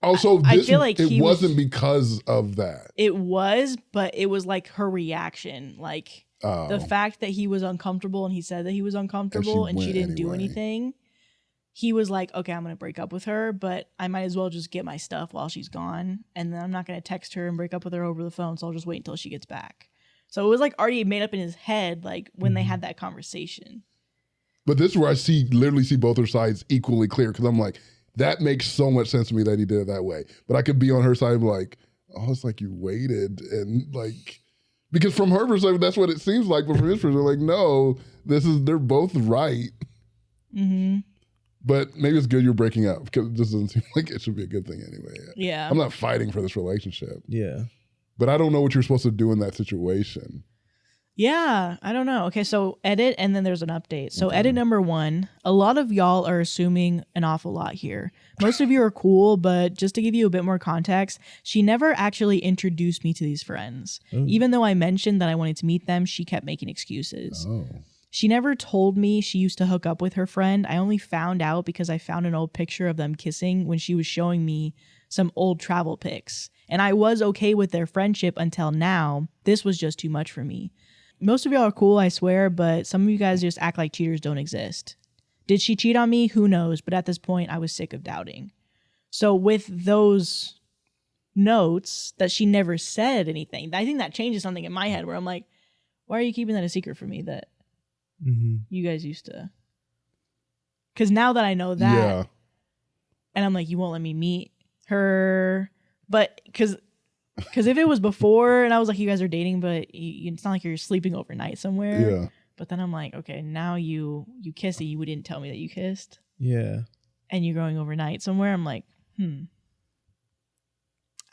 Also, I feel like it wasn't because of that. It was, but it was like her reaction. Like. The fact that he was uncomfortable and he said that he was uncomfortable and she didn't do anything, he was like, okay, I'm going to break up with her, but I might as well just get my stuff while she's gone. And then I'm not going to text her and break up with her over the phone. So I'll just wait until she gets back. So it was like already made up in his head, like when they had that conversation. But this is where I literally see both her sides equally clear. Cause I'm like, that makes so much sense to me that he did it that way. But I could be on her side like, oh, it's like you waited and like, because from her perspective, that's what it seems like. But from his perspective, like, no, they're both right. Mm-hmm. But maybe it's good you're breaking up because it just doesn't seem like it should be a good thing anyway. Yeah. I'm not fighting for this relationship. Yeah. But I don't know what you're supposed to do in that situation. Yeah, I don't know. Okay, so edit and then there's an update. So edit number 1, a lot of y'all are assuming an awful lot here. Most of you are cool, but just to give you a bit more context, she never actually introduced me to these friends. Even though I mentioned that I wanted to meet them, she kept making excuses. She never told me she used to hook up with her friend. I only found out because I found an old picture of them kissing when she was showing me some old travel pics. And I was okay with their friendship until now. This was just too much for me. Most of y'all are cool, I swear, but some of you guys just act like cheaters don't exist. Did she cheat on me? Who knows? But at this point, I was sick of doubting. So with those notes that she never said anything, I think that changes something in my head where I'm like, why are you keeping that a secret from me that you guys used to? Because now that I know that, and I'm like, you won't let me meet her, but because if it was before and I was like, you guys are dating, but it's not like you're sleeping overnight somewhere. Yeah. But then I'm like, okay, now you kissed it. You didn't tell me that you kissed. Yeah. And you're going overnight somewhere. I'm like, I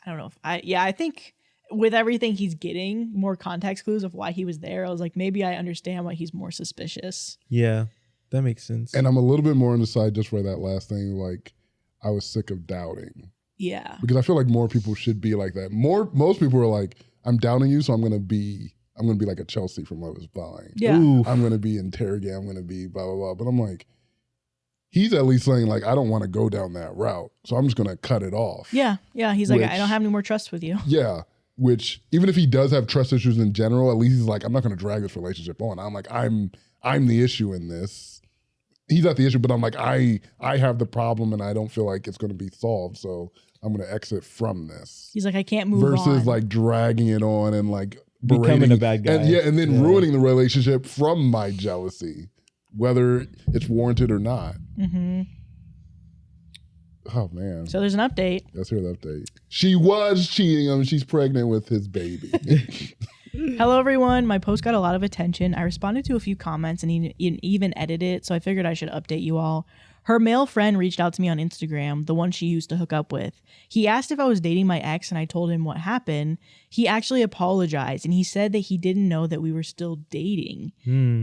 don't know. I think with everything he's getting, more context clues of why he was there, I was like, maybe I understand why he's more suspicious. Yeah, that makes sense. And I'm a little bit more on the side just for that last thing. Like, I was sick of doubting. Yeah. Because I feel like more people should be like that. Most people are like, I'm doubting you, so I'm gonna be like a Chelsea from Love Is Blind. Yeah. Oof. I'm gonna be interrogated, I'm gonna be blah blah blah. But I'm like, he's at least saying like, I don't want to go down that route. So I'm just gonna cut it off. Yeah. Yeah. He's like, I don't have any more trust with you. Yeah. Which even if he does have trust issues in general, at least he's like, I'm not gonna drag this relationship on. I'm like, I'm the issue in this. He's not the issue, but I'm like, I have the problem and I don't feel like it's gonna be solved. So I'm gonna exit from this. He's like, I can't move versus on. like dragging it on and like becoming a bad guy. And then ruining the relationship from my jealousy, whether it's warranted or not. Mm-hmm. Oh man. So there's an update. Let's hear the update. She was cheating him. She's pregnant with his baby. Hello, everyone. My post got a lot of attention. I responded to a few comments and even edited it, so I figured I should update you all. Her male friend reached out to me on Instagram, the one she used to hook up with. He asked if I was dating my ex, and I told him what happened. He actually apologized, and he said that he didn't know that we were still dating.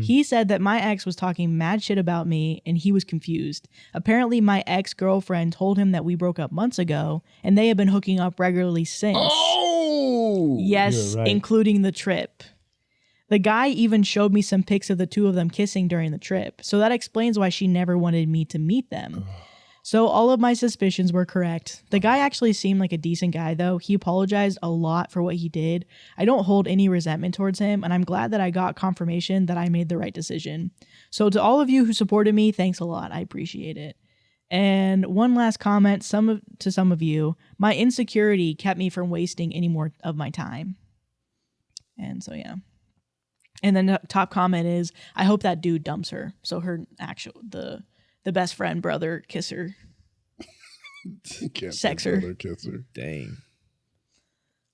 He said that my ex was talking mad shit about me, and he was confused. Apparently, my ex-girlfriend told him that we broke up months ago, and they have been hooking up regularly since. Oh! Yes, Yeah, right. including the trip. The guy even showed me some pics of the two of them kissing during the trip. So that explains why she never wanted me to meet them. So all of my suspicions were correct. The guy actually seemed like a decent guy though. He apologized a lot for what he did. I don't hold any resentment towards him, and I'm glad that I got confirmation that I made the right decision. So to all of you who supported me, thanks a lot. I appreciate it. And one last comment to some of you, my insecurity kept me from wasting any more of my time. And so yeah. And then the top comment is, I hope that dude dumps her. So her the best friend, brother, kiss her. Sex her. Brother, kiss her. Dang.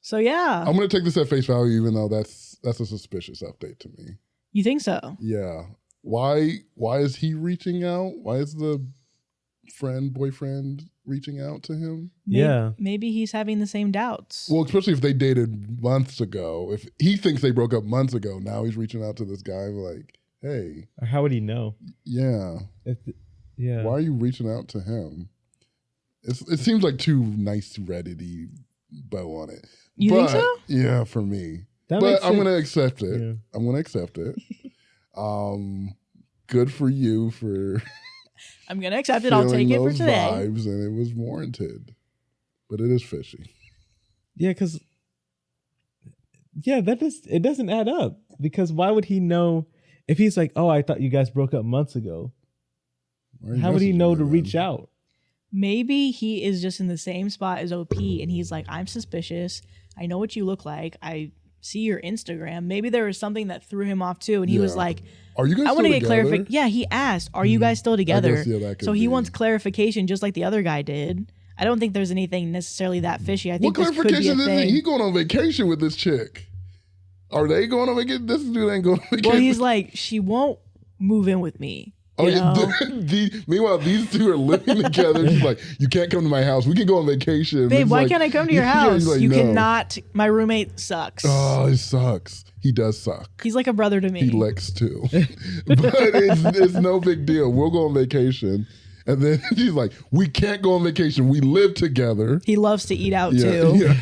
So yeah. I'm gonna take this at face value, even though that's a suspicious update to me. You think so? Yeah. Why is he reaching out? Why is the boyfriend reaching out to him? Maybe he's having the same doubts. Well, especially if they dated months ago. If he thinks they broke up months ago, now he's reaching out to this guy like, hey. How would he know? Yeah. Yeah. Why are you reaching out to him? It seems like too nice Reddit-y bow on it. You think so? Yeah, for me. That but makes I'm sense. gonna accept it. Yeah. I'm gonna accept it. Good for you for I'm going to accept it. I'll take it for those today. vibes, and it was warranted. But it is fishy. Yeah, because it doesn't add up. Because why would he know if he's like, oh, I thought you guys broke up months ago? How would he know to reach out? Maybe he is just in the same spot as OP and he's like, I'm suspicious. I know what you look like. I see your Instagram. Maybe there was something that threw him off too. And he was like, are you guys I want to get together? clarification. Yeah, he asked, are you guys still together? guess, that could so he be. wants clarification just like the other guy did. I don't think there's anything necessarily that fishy. I think What this could be a clarification is thing. it? He going on vacation with this chick. Are they going on vacation? This dude ain't going on vacation. Well, he's like, she won't move in with me. Oh You yeah. know? Meanwhile, these two are living together. She's like, "You can't come to my house. We can go on vacation." Babe, It's why like- can't I come to your Yeah, house? he's like, You "No." cannot. My roommate sucks. Oh, it sucks. He does suck. He's like a brother to me. He licks too, but it's no big deal. We'll go on vacation, and then she's like, "We can't go on vacation. We live together." He loves to eat out Yeah, too. yeah.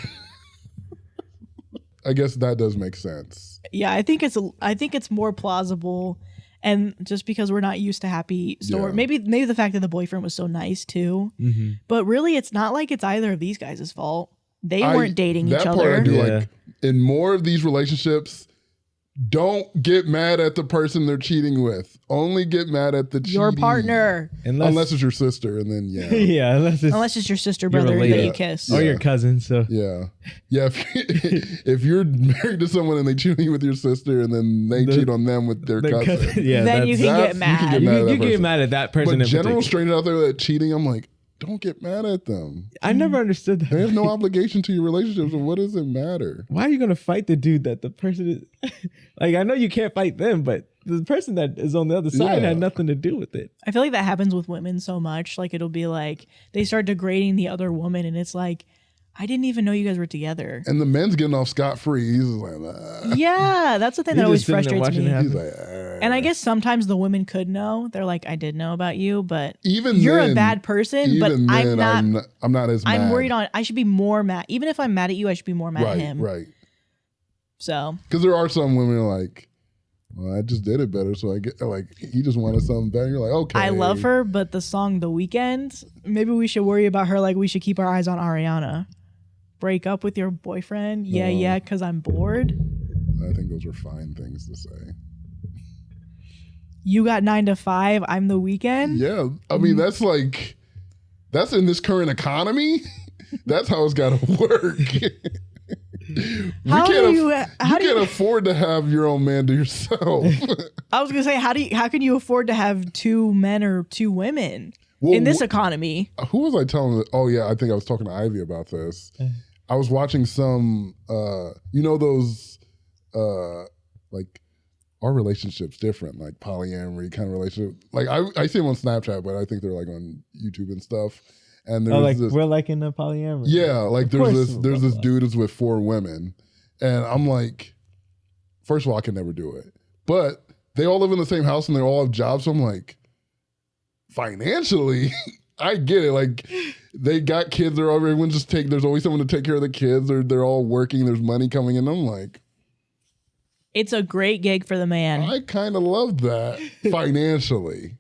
I guess that does make sense. Yeah, I think it's more plausible, and just because we're not used to happy story, Yeah. maybe the fact that the boyfriend was so nice too, but really it's not like it's either of these guys' fault. They weren't dating each That part other. I do Yeah. like. In more of these relationships, don't get mad at the person they're cheating with. Only get mad at the Your cheating. partner, Unless it's your sister, and then yeah. yeah, unless it's your sister You're brother that related. you kiss. or your cousin. So Yeah, yeah. If you're married to someone and they cheat on you with your sister, and then they cheat on them with their cousin, yeah, Then you can that's- get mad. you can get you mad can, at you that get person. mad at that person. But in general particular. strangers out there that cheating, I'm like, don't get mad at them. I never understood that. They have no obligation to your relationship, so what does it matter? Why are you gonna fight the dude that the person is? Like, I know you can't fight them, but the person that is on the other side Yeah. had nothing to do with it. I feel like that happens with women so much. Like it'll be like they start degrading the other woman, and it's like, I didn't even know you guys were together. And the men's getting off scot-free. He's like, ah. Yeah, that's the thing You're that always just sitting there frustrates watching me. it happen. He's like, ah. And I guess sometimes the women could know. They're like, I did know about you, but even you're then, a bad person. But even I'm then, not. I'm not as mad. I'm worried on. I should be more mad. Even if I'm mad at you, I should be more mad at him. Right. So Because there are some women who are like, well, I just did it better, so I get like he just wanted something better. You're like, okay. I love her, but the song "The Weeknd," maybe we should worry about her. Like we should keep our eyes on Ariana. Break up with your boyfriend? No. Yeah, because I'm bored. I think those are fine things to say. You got 9 to 5. I'm The Weeknd. Yeah, I mean that's in this current economy. That's how it's got to work. How do you can't afford to have your own man to yourself. I was gonna say, how can you afford to have 2 men or 2 women Well, in this economy? Who was I telling? Oh yeah, I think I was talking to Ivy about this. I was watching some, those, like our relationship's different, like polyamory kind of relationship. Like I see them on Snapchat, but I think they're like on YouTube and stuff. And there's like this, we're like in a polyamory. yeah, like Of there's course. this dude who's with 4 women, and I'm like, first of all, I can never do it, but they all live in the same house and they all have jobs, so I'm like, financially, I get it. Like they got kids, everyone just there's always someone to take care of the kids. They're all working. There's money coming in. I'm like, It's a great gig for the man. I kind of love that financially.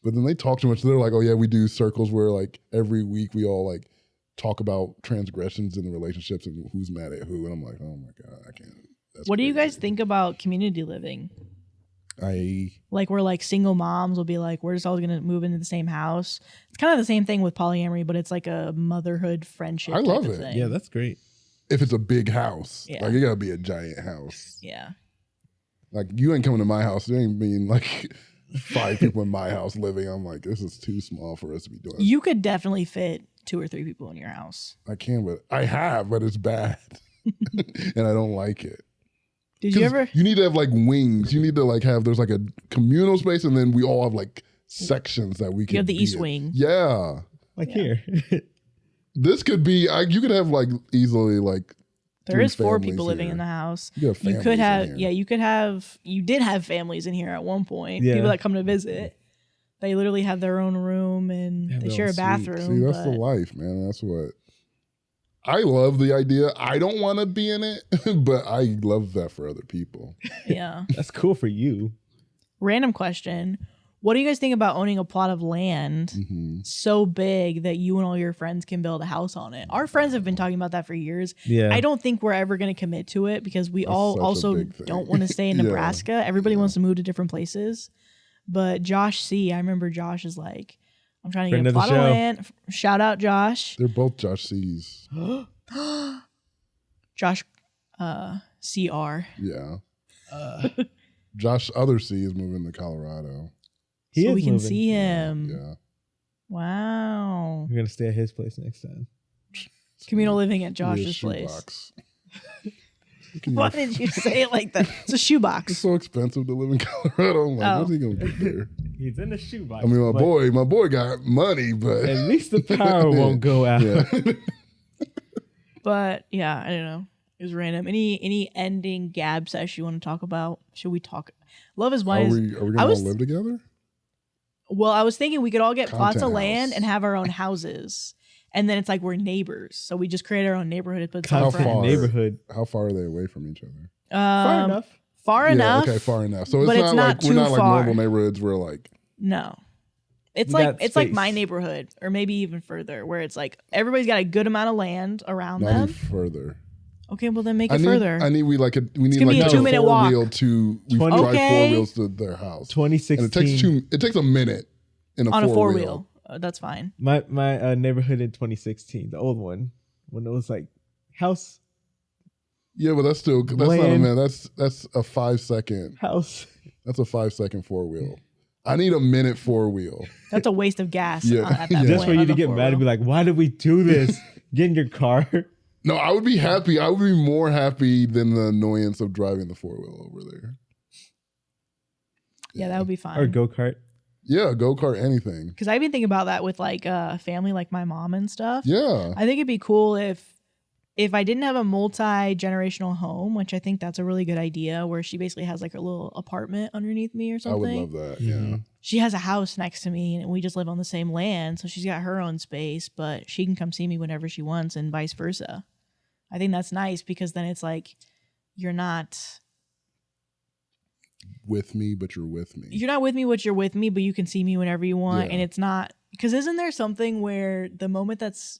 But then they talk too much. They're like, oh yeah, we do circles where like every week we all like talk about transgressions in the relationships and who's mad at who. And I'm like, oh my God, I can't. That's What do you crazy. guys think about community living? I Like where like single moms will be like, we're just all gonna move into the same house. It's kind of the same thing with polyamory, but it's like a motherhood friendship. I type love of it. thing. Yeah, that's great. if it's a big house, Yeah. like it gotta be a giant house. Yeah. Like you ain't coming to my house. There ain't being like 5 people in my house living. I'm like, this is too small for us to be doing. You could definitely fit 2 or 3 people in your house. I can, but I have, but it's bad, and I don't like it. Did you 'Cause ever? You need to have like wings. You need to like have there's like a communal space, and then we all have like sections that we can. You have the be East in. Wing. Yeah, Like Yeah. here. this could be. You could have like easily like. There 3 is 4 families people living here. in the house. You, have You families could in have, here. yeah, you could have, you did have families in here at one point. Yeah. People that come to visit. They literally have their own room and Have they their share own a suite. bathroom. See, that's the but life, man. That's what. I love the idea. I don't want to be in it, but I love that for other people. yeah. That's cool for you. Random question. What do you guys think about owning a plot of land Hmm. so big that you and all your friends can build a house on it? Our friends have been talking about that for years. Yeah. I don't think we're ever going to commit to it because we That's all such a also big thing. don't want to stay in Yeah. Nebraska. Everybody Yeah. wants to move to different places. But Josh C., I remember Josh is like, I'm trying to Friend get a of the plot of show. land. Shout out Josh. They're both Josh C's. Josh CR. Yeah. Josh other C is moving to Colorado. He so is we can moving. see him. Yeah. Wow. We're gonna stay at his place next time. Communal living at Give me a Josh's place. shoebox. Why did you say it like that? It's a shoebox. It's so expensive to live in Colorado. I'm like, what's he gonna get there? He's in the shoebox. I mean, my boy got money, but at least the power won't go out. Yeah. But yeah, I don't know. It was random. Any ending gab sesh you want to talk about? Should we talk? Love is blind. Are we gonna all live together? Well, I was thinking we could all get plots of Content land house. and have our own houses, and then it's like we're neighbors. So we just create our own neighborhood. But How friends. far? Neighborhood. How far are they away from each other? Far enough. Far Yeah, enough. okay, far enough. So it's but not it's not like we're too not like far. normal neighborhoods where like No. It's We like got it's like space. my neighborhood, or maybe even further, where it's like everybody's got a good amount of land around not them. any further. Okay, well then make I it need further. we need like gonna be a a 2-minute walk. four-wheel to we 20 drive Okay. 4 wheels to their house. 2016. And it takes a minute in on a four four-wheel. That's fine. My neighborhood in 2016, the old one, when it was like house. Yeah, but that's not a Land. minute. That's a 5-second. House. That's a 5-second 4-wheel. I need a minute 4-wheel. That's a waste of gas Yeah. at that Yeah. point. Just for you on to the get mad and be four-wheel. like, why did we do this? Get in your car. No, I would be happy. I would be more happy than the annoyance of driving the 4-wheel over there. Yeah, that would be fine. Or go kart. Yeah, go-kart, anything. Because I've been thinking about that with like family, like my mom and stuff. Yeah. I think it'd be cool if I didn't have a multi-generational home, which I think that's a really good idea, where she basically has like a little apartment underneath me or I something. would love that. Yeah. She has a house next to me and we just live on the same land, so she's got her own space, but she can come see me whenever she wants and vice versa. I think that's nice because then it's like you're not With me, but you're with me. with me, but you're with me, but you can see me whenever you want. Yeah. And it's not, because isn't there something where the moment that's,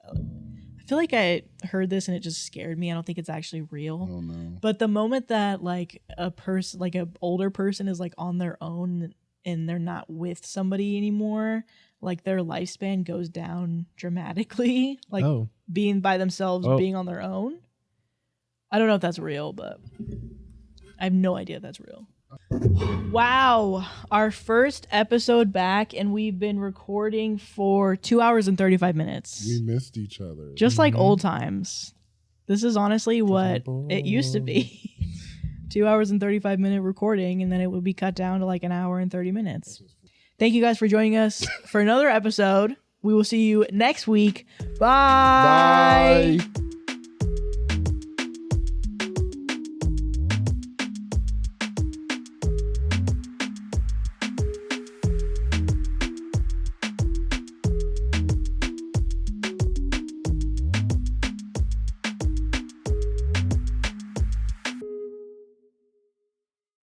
I feel like I heard this and it just scared me. I don't think it's actually real. Oh no. But the moment that like a person, like an older person is like on their own and they're not with somebody anymore, like their lifespan goes down dramatically, like being by themselves, being on their own. I don't know if that's real, but I have no idea if that's real. Wow. Our first episode back, and we've been recording for 2 hours and 35 minutes. We missed each other. Just like old times. This is honestly what it used to be. 2 hours and 35-minute recording, and then it would be cut down to like an hour and 30 minutes. Thank you guys for joining us for another episode. We will see you next week. Bye. Bye.